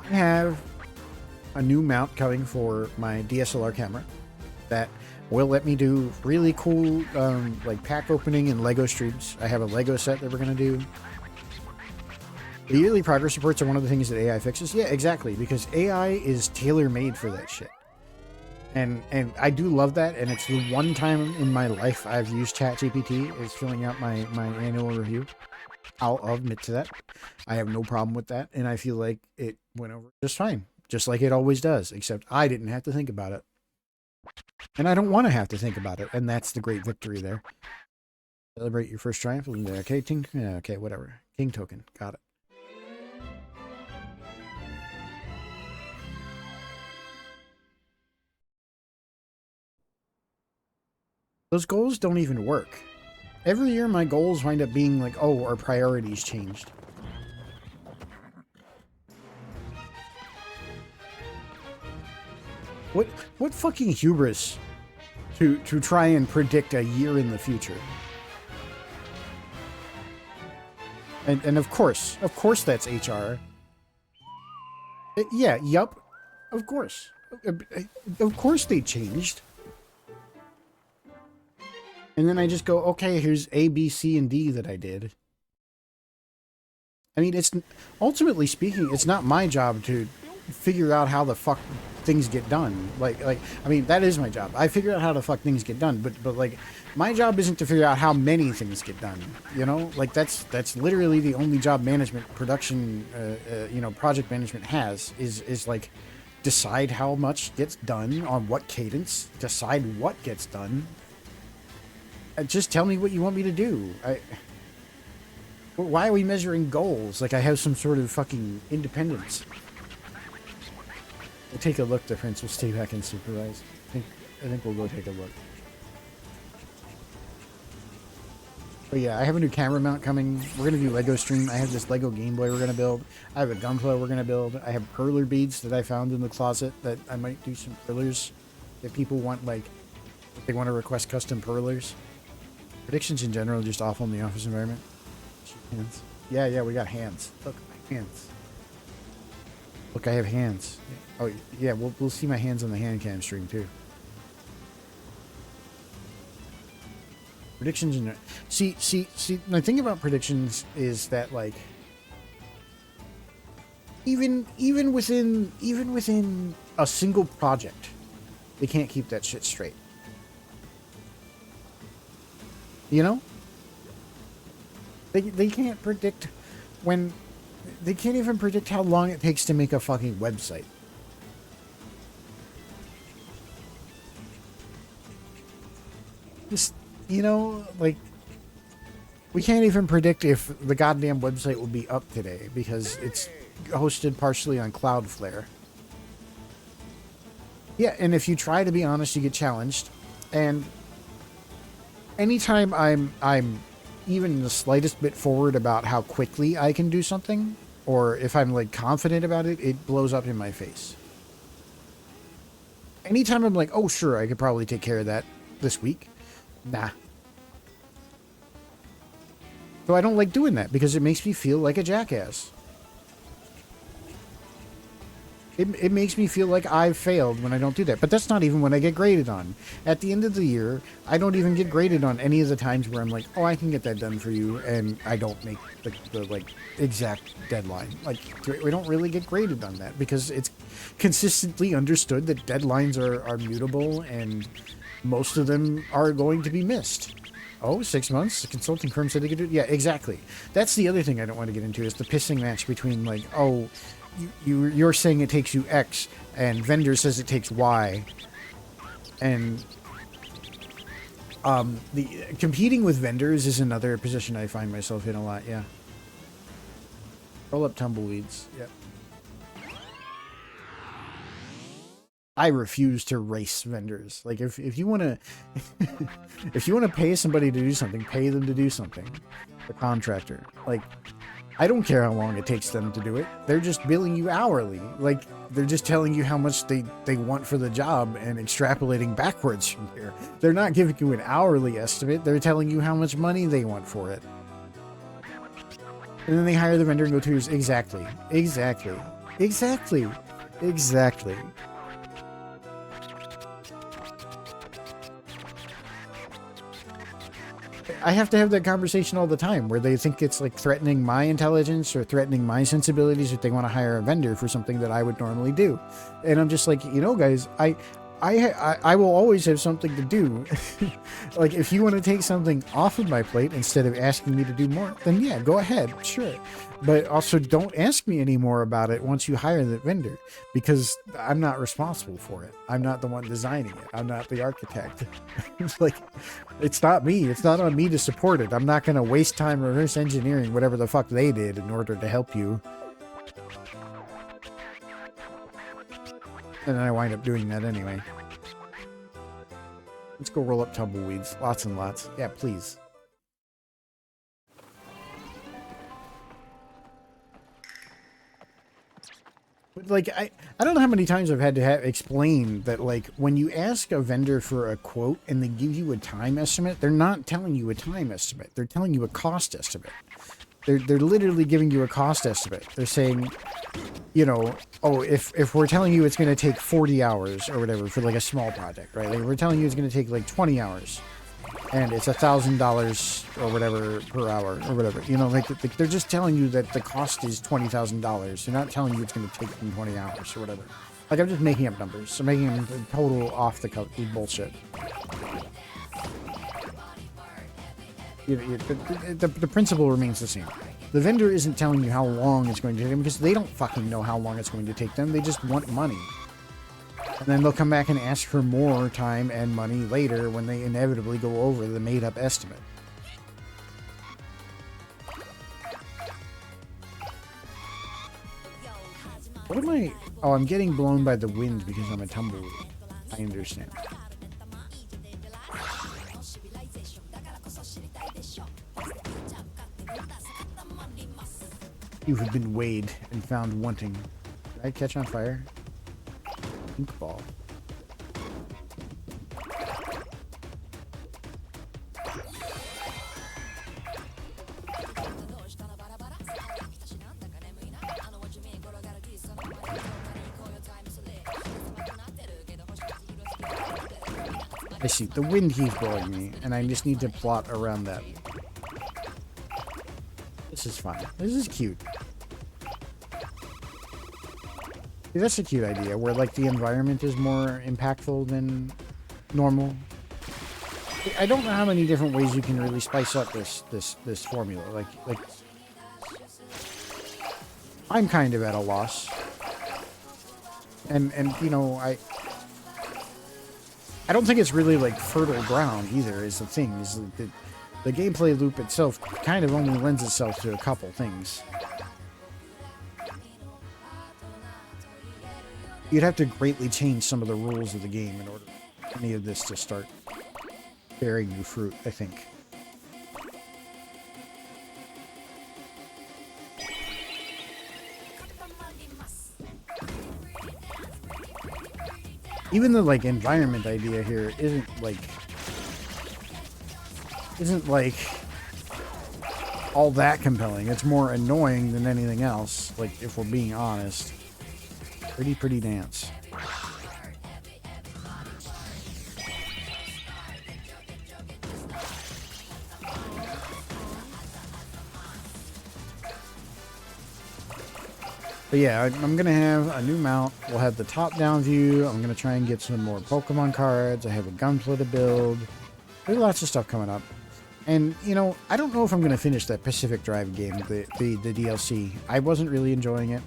Speaker 2: have a new mount coming for my DSLR camera that will let me do really cool, like pack opening and Lego streams. I have a Lego set that we're going to do. The yearly progress reports are one of the things that AI fixes. Yeah, exactly, because AI is tailor-made for that shit. And I do love that, and it's the one time in my life I've used ChatGPT is filling out my annual review. I'll admit to that. I have no problem with that, and I feel like it went over just fine, just like it always does, except I didn't have to think about it. And I don't want to have to think about it, and that's the great victory there. Celebrate your first triumph. Okay, okay, whatever. King token. Got it. Those goals don't even work. Every year my goals wind up being like, oh, our priorities changed. What fucking hubris to try and predict a year in the future. And of course that's HR. Yeah, yup. Of course. Of course they changed. And then I just go, okay, here's A, B, C, and D that I did. I mean, it's ultimately speaking, it's not my job to figure out how the fuck things get done. Like, I mean, that is my job. I figure out how the fuck things get done, but like, my job isn't to figure out how many things get done. You know, like that's literally the only job management, production, you know, project management has is like decide how much gets done on what cadence, decide what gets done. Just tell me what you want me to do. Why are we measuring goals? Like I have some sort of fucking independence. We'll take a look, the prince will stay back and supervise. I think we'll go take a look. But yeah, I have a new camera mount coming. We're going to do Lego stream. I have this Lego Game Boy we're going to build. I have a Gunpla we're going to build. I have perler beads that I found in the closet that I might do some perlers. If people want, like, if they want to request custom perlers. Predictions in general are just awful in the office environment. Hands. Yeah, we got hands. Look, my hands. Look, I have hands. Oh, yeah, we'll see my hands on the hand cam stream, too. Predictions and... See, the thing about predictions is that, like... Even within a single project, they can't keep that shit straight. You know? They can't predict when... They can't even predict how long it takes to make a fucking website. Just, you know, like... We can't even predict if the goddamn website will be up today because it's hosted partially on Cloudflare. Yeah, and if you try to be honest, you get challenged. And anytime I'm even the slightest bit forward about how quickly I can do something, or if I'm like confident about it, it blows up in my face. Anytime I'm like, oh sure, I could probably take care of that this week. Nah. So I don't like doing that because it makes me feel like a jackass. It makes me feel like I've failed when I don't do that. But that's not even when I get graded on. At the end of the year, I don't even get graded on any of the times where I'm like, oh, I can get that done for you, and I don't make the like, exact deadline. Like, we don't really get graded on that because it's consistently understood that deadlines are mutable, and most of them are going to be missed. Oh, 6 months? The consulting firm said they could do it? Yeah, exactly. That's the other thing I don't want to get into is the pissing match between, like, oh... You're saying it takes you X, and vendor says it takes Y, and the competing with vendors is another position I find myself in a lot. Yeah, roll up tumbleweeds. Yeah, I refuse to race vendors. Like if you want to if you want to pay somebody to do something, pay them to do something. The contractor, like. I don't care how long it takes them to do it. They're just billing you hourly. Like, they're just telling you how much they want for the job and extrapolating backwards from here. They're not giving you an hourly estimate. They're telling you how much money they want for it. And then they hire the vendor and go 2 years. Exactly. Exactly. Exactly. Exactly. I have to have that conversation all the time where they think it's like threatening my intelligence or threatening my sensibilities if they want to hire a vendor for something that I would normally do. And I'm just like, you know, guys, I will always have something to do. Like, if you want to take something off of my plate instead of asking me to do more, then yeah, go ahead. Sure. But also don't ask me any more about it once you hire the vendor, because I'm not responsible for it. I'm not the one designing it. I'm not the architect. It's like, it's not me. It's not on me to support it. I'm not going to waste time reverse engineering whatever the fuck they did in order to help you. And then I wind up doing that anyway. Let's go roll up tumbleweeds. Lots and lots. Yeah, please. But like, I don't know how many times I've had to explain that, like, when you ask a vendor for a quote and they give you a time estimate, they're not telling you a time estimate. They're telling you a cost estimate. They're literally giving you a cost estimate. They're saying, you know, oh, if we're telling you it's going to take 40 hours or whatever for like a small project, right? Like, we're telling you it's going to take like 20 hours and it's $1,000 or whatever per hour or whatever, you know, like they're just telling you that the cost is $20,000. They're not telling you it's going to take them 20 hours or whatever. Like, I'm just making up numbers. I'm making them total off the cuff bullshit. The principle remains the same. The vendor isn't telling you how long it's going to take them because they don't fucking know how long it's going to take them. They just want money. And then they'll come back and ask for more time and money later when they inevitably go over the made-up estimate. What am I... Oh, I'm getting blown by the wind because I'm a tumbleweed. I understand. You have been weighed and found wanting. Did I catch on fire? Pink ball. I see. The wind keeps blowing me, and I just need to plot around that. This is fine. This is cute. See, that's a cute idea, where, like, the environment is more impactful than normal. I don't know how many different ways you can really spice up this formula. Like, I'm kind of at a loss. And you know, I don't think it's really, like, fertile ground either, is the thing. Is the gameplay loop itself kind of only lends itself to a couple things. You'd have to greatly change some of the rules of the game in order for any of this to start bearing new fruit, I think. Even the, like, environment idea here isn't like all that compelling. It's more annoying than anything else, like, if we're being honest. Pretty dance. But yeah, I'm going to have a new mount. We'll have the top-down view. I'm going to try and get some more Pokemon cards. I have a Gunpla to build. There's lots of stuff coming up. And, you know, I don't know if I'm going to finish that Pacific Drive game, the DLC. I wasn't really enjoying it.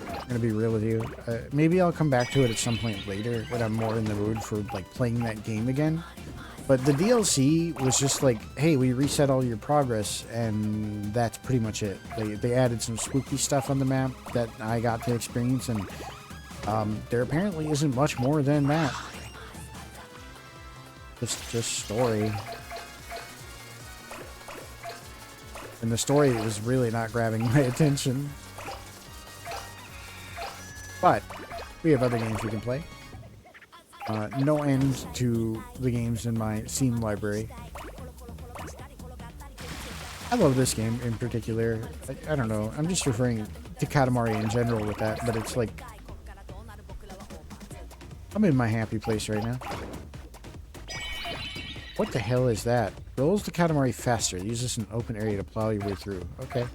Speaker 2: I'm going to be real with you. Maybe I'll come back to it at some point later when I'm more in the mood for, like, playing that game again. But the DLC was just like, hey, we reset all your progress, and that's pretty much it. They added some spooky stuff on the map that I got to experience, and there apparently isn't much more than that. Just story. And the story was really not grabbing my attention. But we have other games we can play. No end to the games in my Steam library. I love this game in particular. I don't know. I'm just referring to Katamari in general with that, but it's like... I'm in my happy place right now. What the hell is that? Rolls the Katamari faster. Use this in an open area to plow your way through. Okay.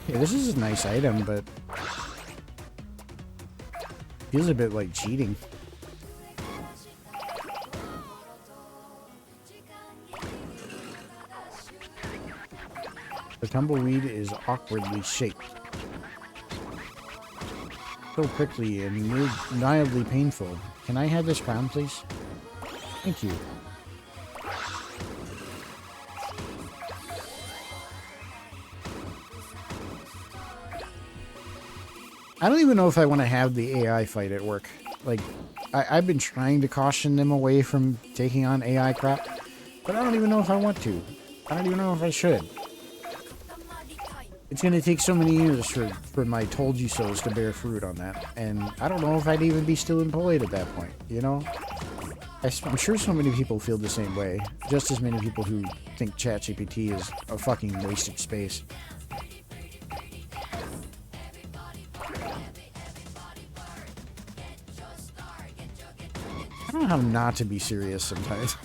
Speaker 2: Yeah, this is a nice item, but feels a bit like cheating. The tumbleweed is awkwardly shaped. So prickly and mildly painful. Can I have this crown, please? Thank you. I don't even know if I want to have the AI fight at work. Like, I've been trying to caution them away from taking on AI crap, but I don't even know if I want to. I don't even know if I should. It's going to take so many years for my told you so's to bear fruit on that, and I don't know if I'd even be still employed at that point, you know? I'm sure so many people feel the same way, just as many people who think ChatGPT is a fucking waste of space. I don't know how not to be serious sometimes.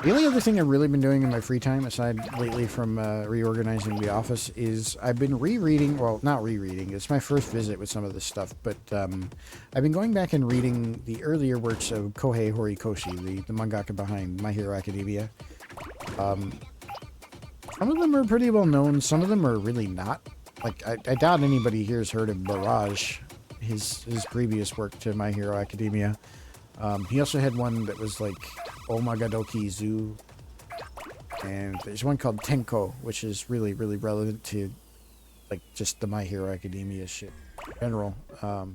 Speaker 2: The only other thing I've really been doing in my free time, aside lately from reorganizing the office, is I've been rereading, well, not rereading, it's my first visit with some of this stuff, but I've been going back and reading the earlier works of Kohei Horikoshi, the mangaka behind My Hero Academia. Some of them are pretty well known, some of them are really not. Like, I doubt anybody here has heard of Barrage, his previous work to My Hero Academia. He also had one that was like Omagadoki Zoo, and there's one called Tenko, which is really relevant to like just the My Hero Academia shit in general. But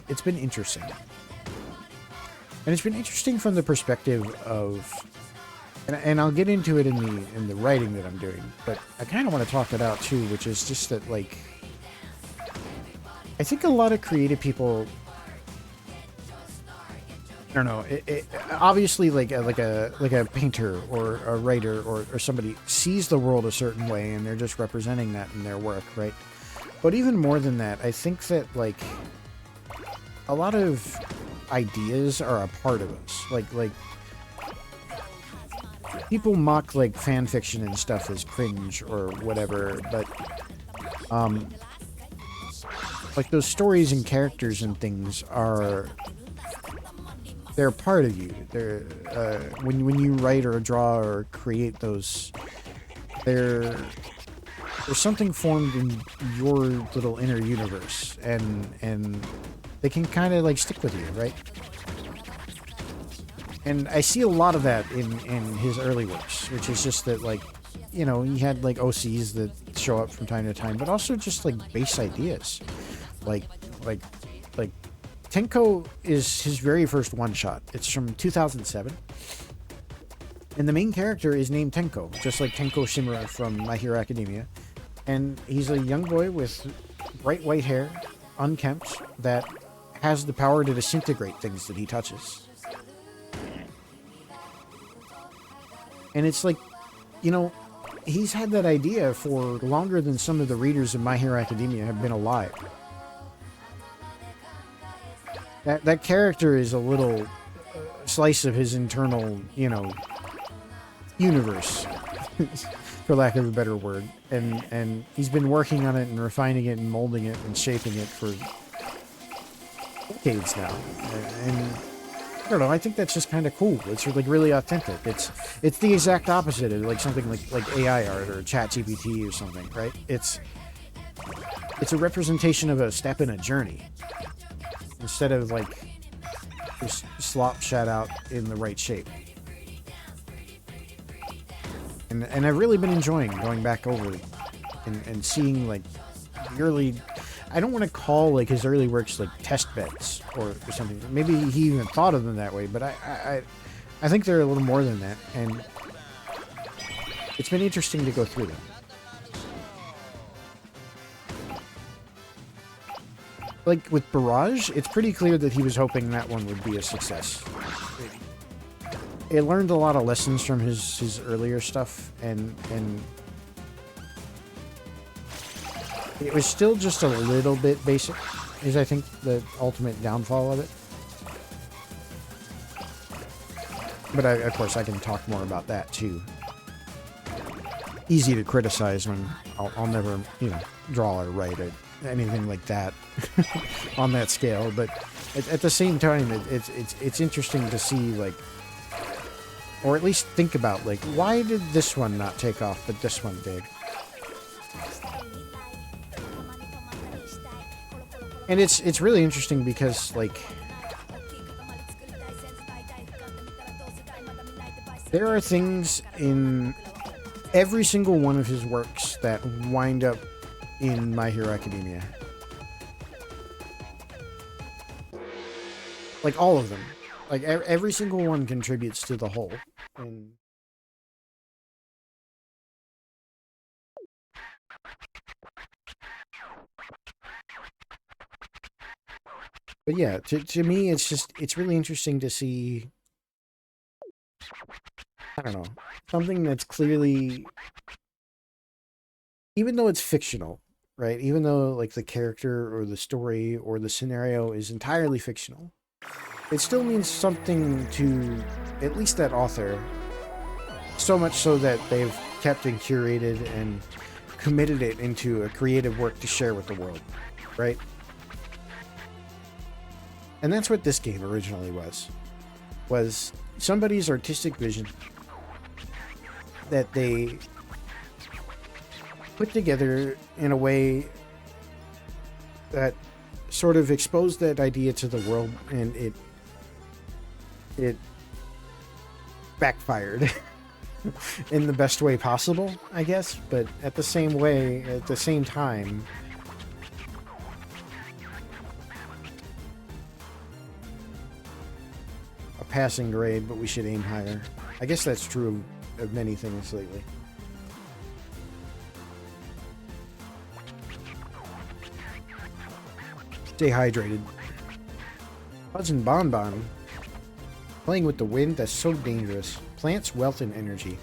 Speaker 2: it's been interesting. And it's been interesting from the perspective of, and I'll get into it in the writing that I'm doing, but I kind of want to talk it out too, which is just that, like, I think a lot of creative people, I don't know, obviously like a painter or a writer or somebody sees the world a certain way and they're just representing that in their work, right? But even more than that, I think that, like, a lot of ideas are a part of us. Like people mock, like, fan fiction and stuff as cringe or whatever, but like, those stories and characters and things they're part of you. They're when you write or draw or create those, there's something formed in your little inner universe, and they can kind of, like, stick with you, right? And I see a lot of that in his early works, which is just that, like, you know, he had, like, OCs that show up from time to time, but also just, like, base ideas. Like Tenko is his very first one-shot. It's from 2007. And the main character is named Tenko, just like Tenko Shimura from My Hero Academia. And he's a young boy with bright white hair, unkempt, that has the power to disintegrate things that he touches. And it's like, you know, he's had that idea for longer than some of the readers of My Hero Academia have been alive. That character is a little slice of his internal, you know, universe, for lack of a better word. And he's been working on it and refining it and molding it and shaping it for decades now. And I don't know, I think that's just kind of cool. It's, like, really authentic. It's the exact opposite of, like, something like AI art or ChatGPT or something, right? It's a representation of a step in a journey, instead of, like, just slop shot out in the right shape. And I've really been enjoying going back over it and seeing, like, the early, I don't want to call, like, his early works, like, test beds or something. Maybe he even thought of them that way, but I think they're a little more than that, and it's been interesting to go through them. Like, with Barrage, it's pretty clear that he was hoping that one would be a success. It learned a lot of lessons from his earlier stuff, and it was still just a little bit basic, is, I think, the ultimate downfall of it. But of course, I can talk more about that, too. Easy to criticize when I'll never, you know, draw or write or anything like that on that scale. But at the same time, it's interesting to see, like, or at least think about, like, why did this one not take off, but this one did? And it's really interesting because, like, there are things in every single one of his works that wind up in My Hero Academia. Like, all of them. Like, every single one contributes to the whole. And but yeah, to me, it's really interesting to see, I don't know, something that's clearly, even though it's fictional, right? Even though, like, the character or the story or the scenario is entirely fictional, it still means something to at least that author, so much so that they've kept and curated and committed it into a creative work to share with the world, right? And that's what this game originally was somebody's artistic vision that they put together in a way that sort of exposed that idea to the world, and it backfired in the best way possible, I guess. But at the same time, passing grade, but we should aim higher. I guess that's true of many things lately. Stay hydrated. Buzzin' Bonbon. Playing with the wind, that's so dangerous. Plants, wealth, and energy.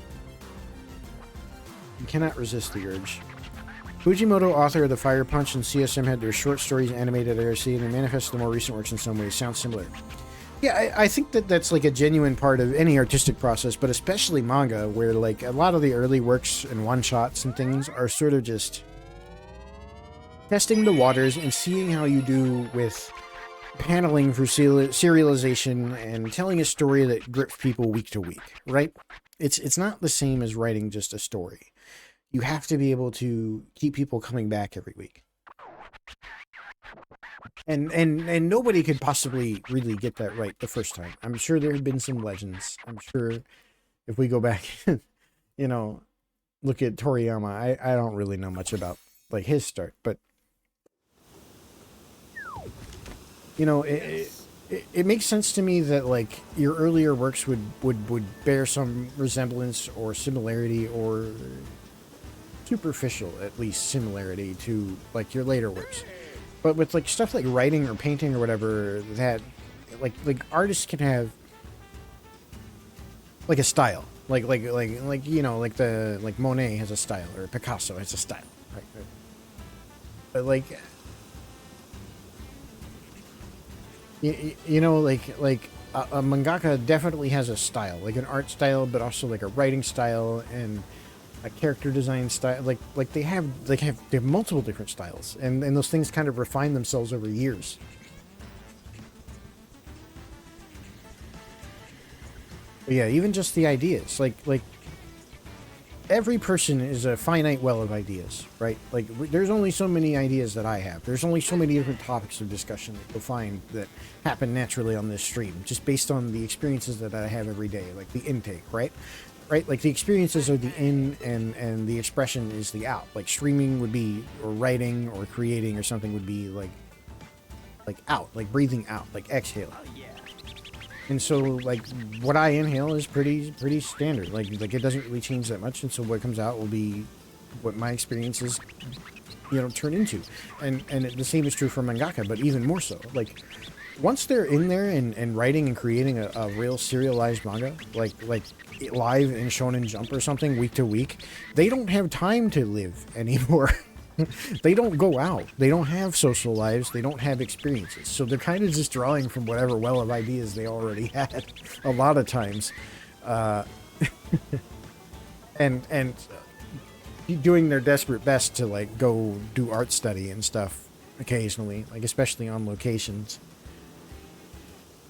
Speaker 2: You cannot resist the urge. Fujimoto, author of The Fire Punch and CSM, had their short stories animated at IRC, and they manifest the more recent works in some ways. Sounds similar. Yeah, I think that that's like a genuine part of any artistic process, but especially manga, where like a lot of the early works and one-shots and things are sort of just testing the waters and seeing how you do with paneling for serialization and telling a story that grips people week to week, right? It's not the same as writing just a story. You have to be able to keep people coming back every week. And nobody could possibly really get that right the first time. I'm sure there have been some legends. I'm sure if we go back, you know, look at Toriyama, I don't really know much about like his start, but you know, it makes sense to me that like your earlier works would bear some resemblance or similarity or superficial, at least, similarity to like your later works. But with like stuff like writing or painting or whatever, that like artists can have like a style, like you know, like Monet has a style or Picasso has a style, right? But like you know, like a mangaka definitely has a style, like an art style, but also like a writing style and a character design style. Like they have multiple different styles, and those things kind of refine themselves over years. But yeah, even just the ideas, like every person is a finite well of ideas, right? Like there's only so many ideas that I have. There's only so many different topics of discussion that you'll find that happen naturally on this stream, just based on the experiences that I have every day, like the intake, right? Right, like the experiences are the in, and the expression is the out. Like streaming would be, or writing, or creating, or something would be like out, like breathing out, like exhale. And so, like what I inhale is pretty standard. Like it doesn't really change that much. And so what comes out will be what my experiences, you know, turn into. And the same is true for mangaka, but even more so. Like once they're in there and writing and creating a real serialized manga, like live in Shonen Jump or something week to week, they don't have time to live anymore. They don't go out. They don't have social lives. They don't have experiences. So they're kind of just drawing from whatever well of ideas they already had a lot of times. And doing their desperate best to like go do art study and stuff occasionally, like especially on locations.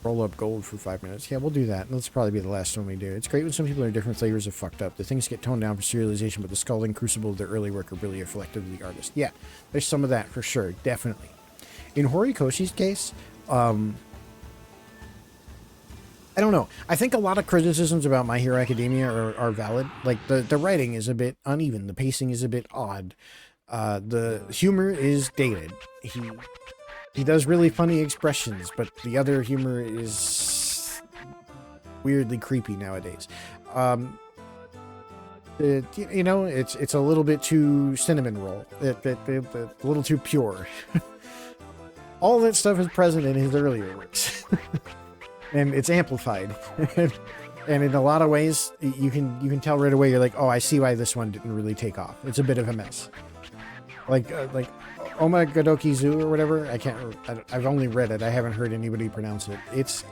Speaker 2: Roll up gold for 5 minutes. Yeah, we'll do that. That'll probably be the last one we do. It's great when some people are different flavors of fucked up. The things get toned down for serialization, but the scalding crucible of their early work are really reflective of the artist. Yeah, there's some of that for sure, definitely. In Horikoshi's case, I don't know. I think a lot of criticisms about My Hero Academia are valid. Like the writing is a bit uneven. The pacing is a bit odd. The humor is dated. He does really funny expressions, but the other humor is weirdly creepy nowadays. You know, it's a little bit too cinnamon roll. A little too pure. All that stuff is present in his earlier works. And it's amplified. And in a lot of ways, you can tell right away, you're like, oh, I see why this one didn't really take off. It's a bit of a mess. Like Oma Gadoki Zoo or whatever. I've only read it. I haven't heard anybody pronounce it. It's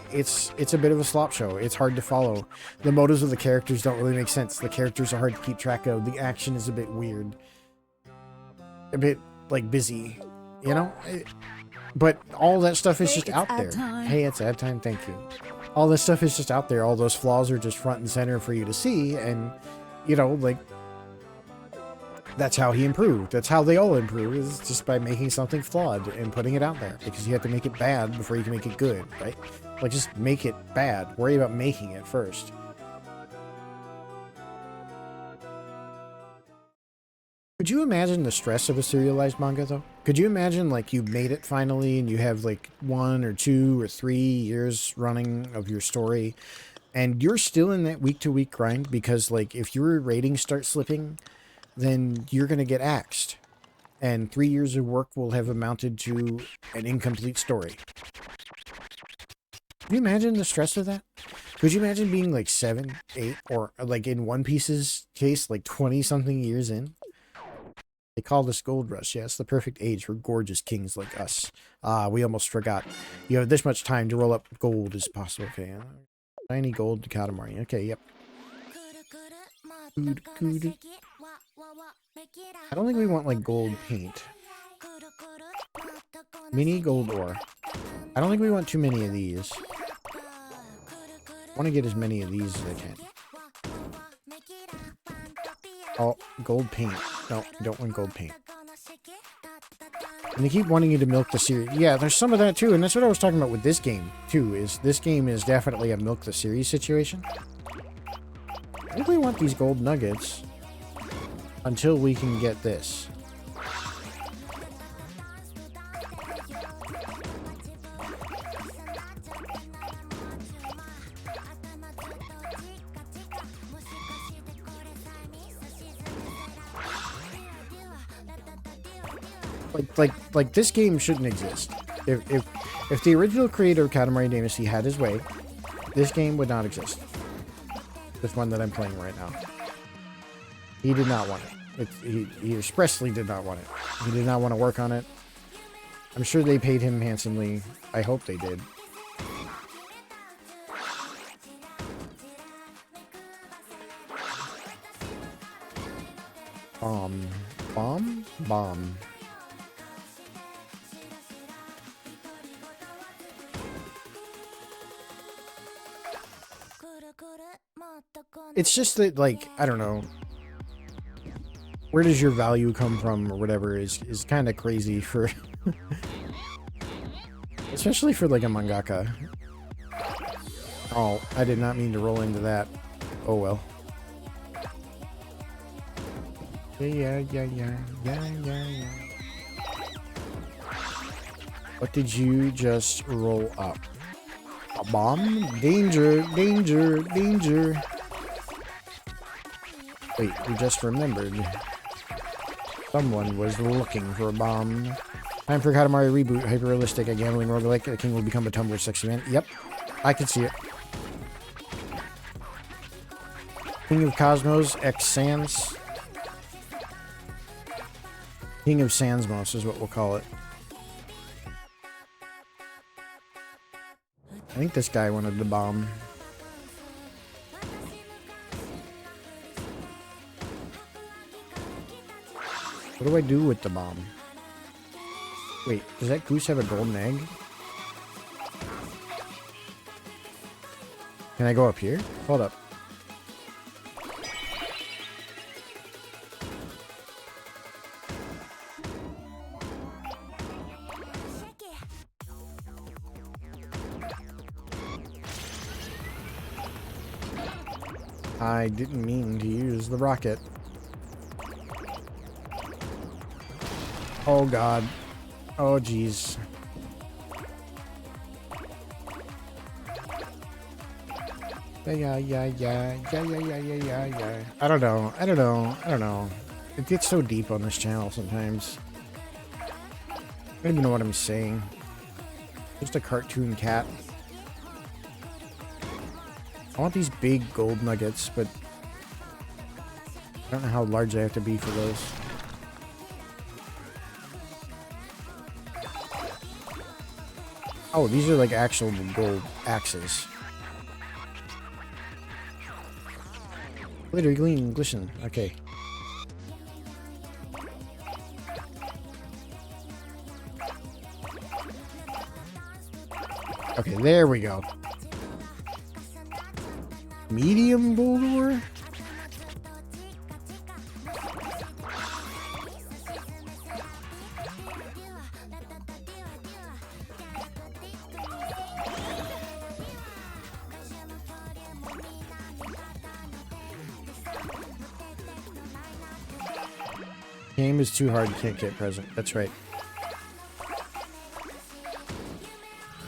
Speaker 2: a bit of a slop show. It's hard to follow. The motives of the characters don't really make sense. The characters are hard to keep track of. The action is a bit weird. A bit like busy, you know? But all that stuff is just out there. Hey, it's ad time. Thank you. All this stuff is just out there. All those flaws are just front and center for you to see. And, you know, like, that's how he improved. That's how they all improve, is just by making something flawed and putting it out there. Because you have to make it bad before you can make it good, right? Like, just make it bad. Worry about making it first. Could you imagine the stress of a serialized manga, though? Could you imagine, like, you made it finally and you have, like, 1 or 2 or 3 years running of your story and you're still in that week-to-week grind because, like, if your ratings start slipping, then you're going to get axed. And 3 years of work will have amounted to an incomplete story. Can you imagine the stress of that? Could you imagine being, like, 7, 8, or, like, in One Piece's case, like, 20-something years in? They call this gold rush. Yeah, it's the perfect age for gorgeous kings like us. Ah, we almost forgot. You have this much time to roll up gold as possible. Okay, tiny gold katamari. Okay, yep. I don't think we want, like, gold paint. Mini gold ore. I don't think we want too many of these. I want to get as many of these as I can. Oh, gold paint. No, don't want gold paint. And they keep wanting you to milk the series. Yeah, there's some of that too, and that's what I was talking about with this game too, is this game is definitely a milk the series situation. I think we want these gold nuggets until we can get this. Like this game shouldn't exist. If the original creator of Katamari Dynasty had his way, this game would not exist. This one that I'm playing right now. He did not want it. He expressly did not want it. He did not want to work on it. I'm sure they paid him handsomely. I hope they did. Bomb. It's just that, like, I don't know. Where does your value come from or whatever is kind of crazy for... especially for, like, a mangaka. Oh, I did not mean to roll into that. Oh, well. Yeah. What did you just roll up? A bomb? Danger. Wait, we just remembered. Someone was looking for a bomb. Time for Katamari reboot. Hyper-realistic, a gambling roguelike. The king will become a tumbler sexy man. Yep, I can see it. King of Cosmos, X Sans. King of Sansmos is what we'll call it. I think this guy wanted the bomb. What do I do with the bomb? Wait, does that goose have a golden egg? Can I go up here? Hold up. I didn't mean to use the rocket. Oh god. Oh jeez. Yeah. I don't know. It gets so deep on this channel sometimes. I don't even know what I'm saying. Just a cartoon cat. I want these big gold nuggets, but I don't know how large I have to be for those. Oh, these are like actual gold axes. Glitter, gleam, glisten. Okay. Okay, there we go. Medium gold ore? Game is too hard, you can't get present. That's right.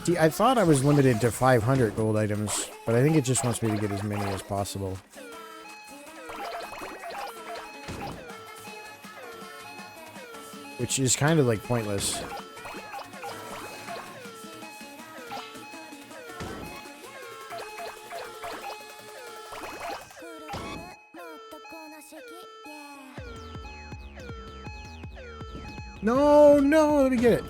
Speaker 2: See, I thought I was limited to 500 gold items, but I think it just wants me to get as many as possible. Which is kind of like pointless. No, no, let me get it.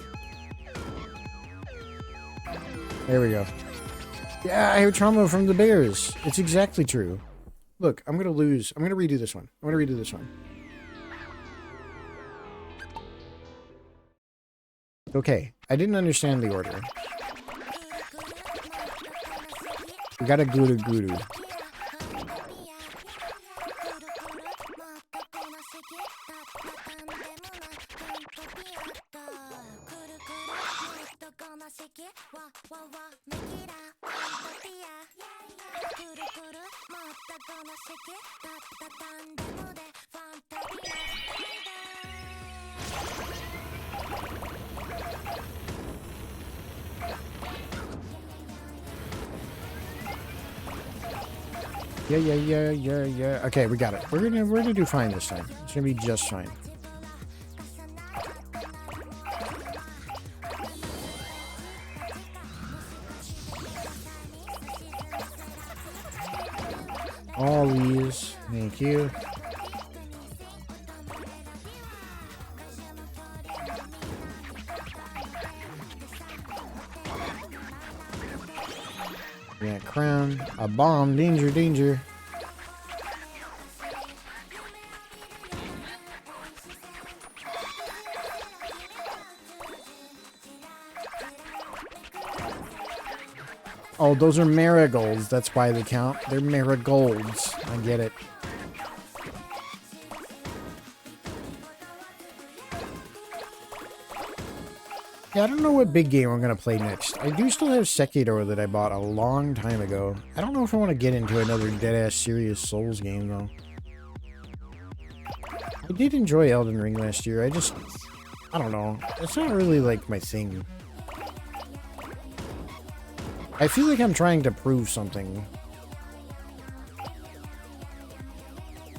Speaker 2: There we go. Yeah, I have trauma from the bears. It's exactly true. Look, I'm gonna lose. I'm gonna redo this one. I'm gonna redo this one. Okay, I didn't understand the order. We got a guru guru. Yeah. Okay, we got it. We're gonna do fine this time. It's gonna be just fine. All these, thank you. Yeah, crown, a bomb, danger, danger. Oh, those are marigolds. That's why they count. They're marigolds. I get it. Yeah, I don't know what big game I'm going to play next. I do still have Sekiro that I bought a long time ago. I don't know if I want to get into another dead-ass serious Souls game, though. I did enjoy Elden Ring last year. I don't know. It's not really, like, my thing. I feel like I'm trying to prove something.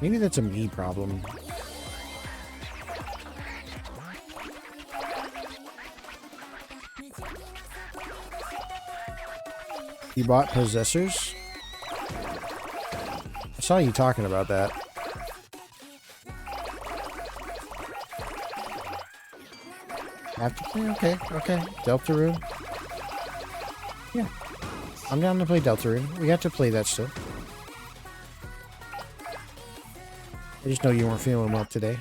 Speaker 2: Maybe that's a me problem. You bought Possessors? I saw you talking about that. Have to play? Okay. Deltarune. Yeah. I'm down to play Deltarune. We have to play that still. I just know you weren't feeling well today.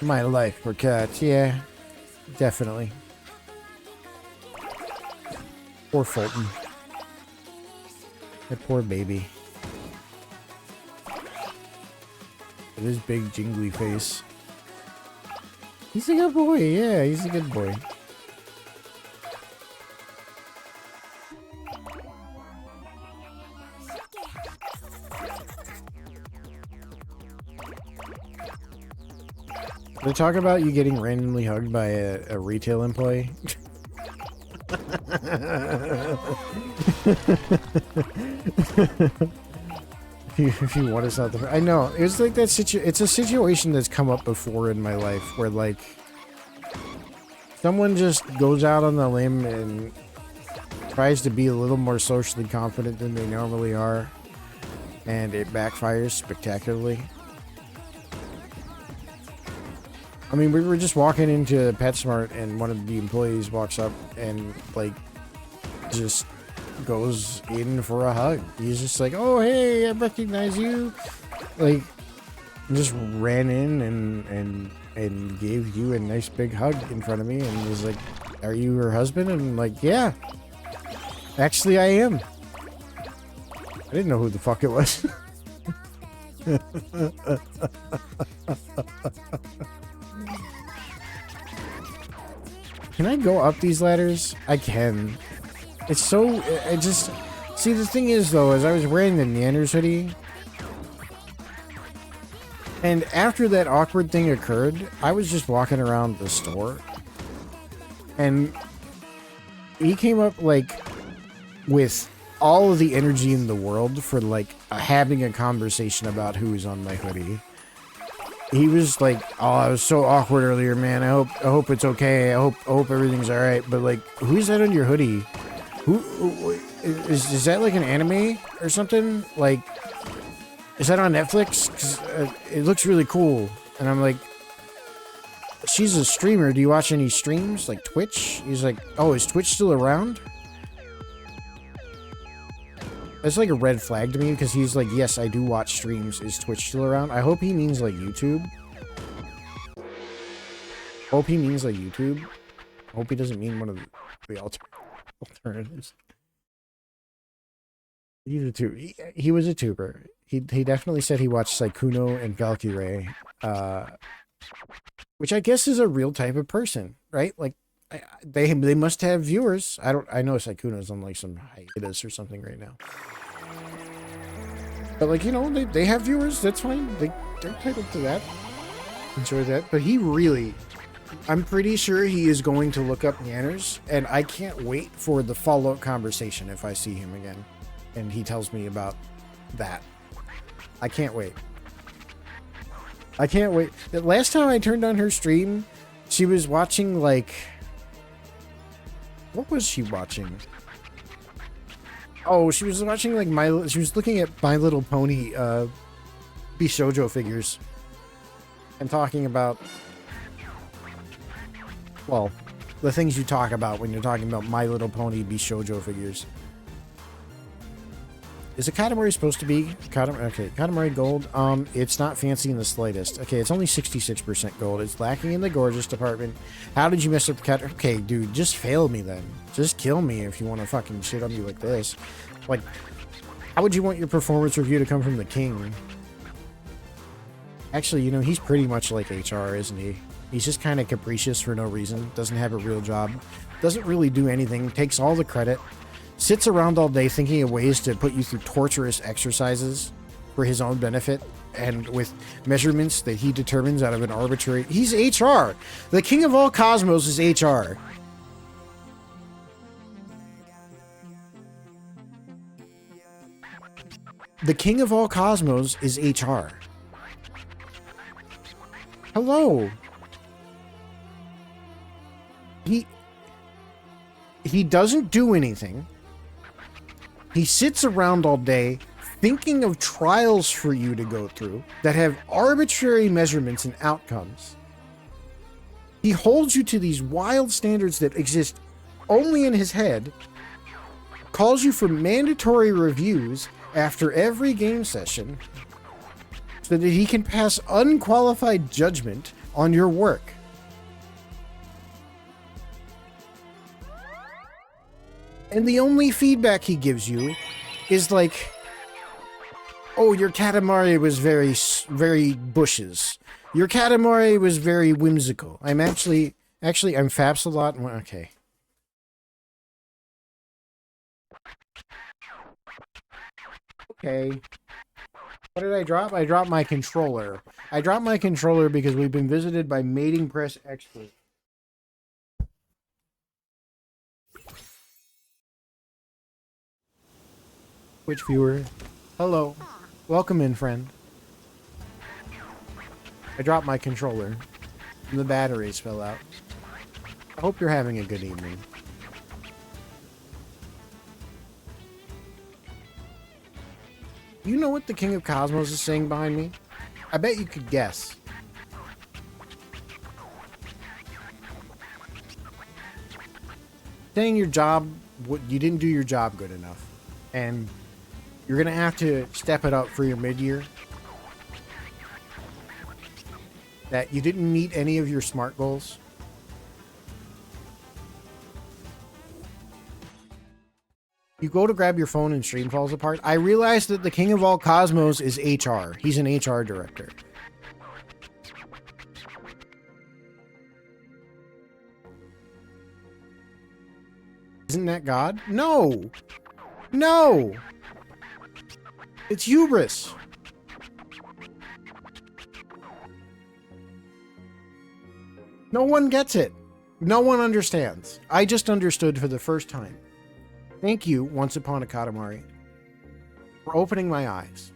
Speaker 2: My life for cats, yeah. Definitely. Poor Fulton. That poor baby. With his big jingly face. He's a good boy, yeah, he's a good boy. They talk about you getting randomly hugged by a retail employee. if you want to stop the, I know it's like that it's a situation that's come up before in my life where like someone just goes out on the limb and tries to be a little more socially confident than they normally are, and it backfires spectacularly. I mean, we were just walking into PetSmart and one of the employees walks up and like just goes in for a hug. He's just like, "Oh, hey, I recognize you." Like, just ran in and gave you a nice big hug in front of me and was like, "Are you her husband?" And I'm like, "Yeah, actually I am." I didn't know who the fuck it was. Can I go up these ladders? I can. It's so... I just... See, the thing is, though, as I was wearing the Nanners hoodie, And after that awkward thing occurred, I was just walking around the store. And he came up, like, with all of the energy in the world for, like, having a conversation about who's on my hoodie. He was like, "Oh, I was so awkward earlier, man. I hope it's okay. I hope everything's all right." But like, who's that on your hoodie? Who is that? Like an anime or something? Like, is that on Netflix? 'Cause it looks really cool. And I'm like, she's a streamer. Do you watch any streams like Twitch? He's like, "Oh, is Twitch still around?" That's like a red flag to me because he's like, "Yes, I do watch streams. Is Twitch still around?" I hope he means like YouTube. Hope he means like YouTube. Hope he doesn't mean one of the alternatives. He's a tuber. He was a tuber. He definitely said he watched Saikuno and Valkyrie, which I guess is a real type of person, right? Like, they must have viewers. I know Saikuno's on like some hiatus or something right now. But like, you know, they have viewers. That's fine. They're entitled to that. Enjoy that. But he really, I'm pretty sure he is going to look up Yanners, and I can't wait for the follow-up conversation if I see him again, and he tells me about that. I can't wait. I can't wait. The last time I turned on her stream, she was watching like, what was she watching? Oh, she was watching like she was looking at My Little Pony Bishoujo figures and talking about, well, the things you talk about when you're talking about My Little Pony Bishoujo figures. Is a Katamari supposed to be okay, Katamari gold? It's not fancy in the slightest. Okay, it's only 66% gold. It's lacking in the gorgeous department. How did you mess up the cat? Okay, dude, just fail me then. Just kill me if you want to fucking shit on me like this. Like, how would you want your performance review to come from the king? Actually, you know, he's pretty much like HR, isn't he? He's just kind of capricious for no reason. Doesn't have a real job. Doesn't really do anything. Takes all the credit. Sits around all day thinking of ways to put you through torturous exercises for his own benefit and with measurements that he determines out of an arbitrary... He's HR! The king of all cosmos is HR. The king of all cosmos is HR. Hello. He doesn't do anything. He sits around all day thinking of trials for you to go through that have arbitrary measurements and outcomes. He holds you to these wild standards that exist only in his head, calls you for mandatory reviews after every game session so that he can pass unqualified judgment on your work. And the only feedback he gives you is like, "Oh, your Katamari was very bushes. Your Katamari was very whimsical." I'm actually, I'm Faps a lot. Okay. Okay. What did I drop? I dropped my controller. I dropped my controller because we've been visited by mating press experts. Twitch viewer, hello. Welcome in, friend. I dropped my controller and the batteries fell out. I hope you're having a good evening. You know what the King of Cosmos is saying behind me? I bet you could guess. Saying your job, you didn't do your job good enough. And you're going to have to step it up for your mid-year. That you didn't meet any of your SMART goals. You go to grab your phone and stream falls apart. I realized that the king of all cosmos is HR. He's an HR director. Isn't that God? No! No! It's hubris. No one gets it. No one understands. I just understood for the first time. Thank you, Once Upon a Katamari, for opening my eyes.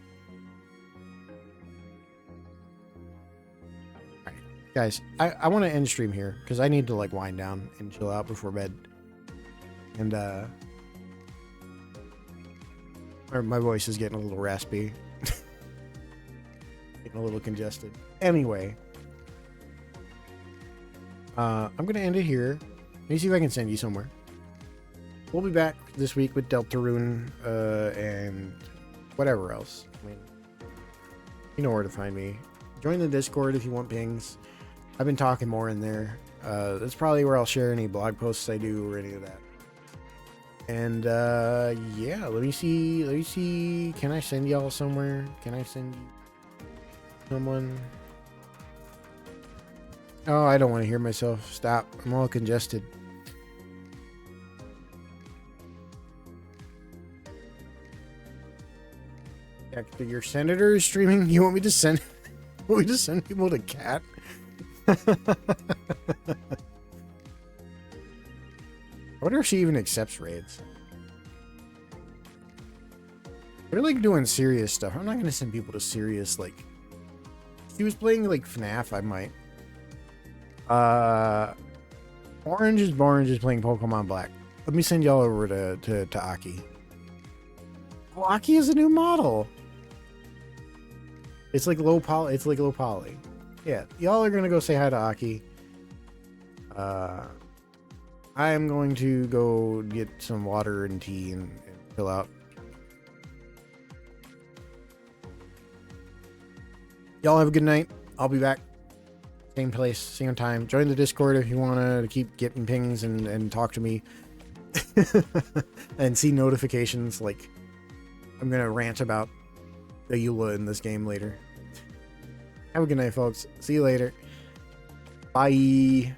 Speaker 2: Alright, guys, I want to end stream here because I need to like wind down and chill out before bed. And my voice is getting a little raspy. Getting a little congested. Anyway, I'm gonna end it here. Let me see if I can send you somewhere. We'll be back this week with Deltarune and whatever else. I mean, you know where to find me. Join the Discord if you want pings. I've been talking more in there. That's probably where I'll share any blog posts I do or any of that. And yeah, let me see. Can I send y'all somewhere? Can I send someone? Oh, I don't want to hear myself. Stop. I'm all congested. Yeah, your senator is streaming. You want me to send? Want me to send people to Cat? I wonder if she even accepts raids. We're like doing serious stuff. I'm not gonna send people to serious like. If he was playing like FNAF, I might. Orange is playing Pokemon Black. Let me send y'all over to Aki. Oh, Aki is a new model. It's like low poly. It's like low poly. Yeah, y'all are gonna go say hi to Aki. I am going to go get some water and tea and chill out. Y'all have a good night. I'll be back. Same place, same time. Join the Discord if you want to keep getting pings and talk to me. And see notifications. Like, I'm going to rant about the Eula in this game later. Have a good night, folks. See you later. Bye.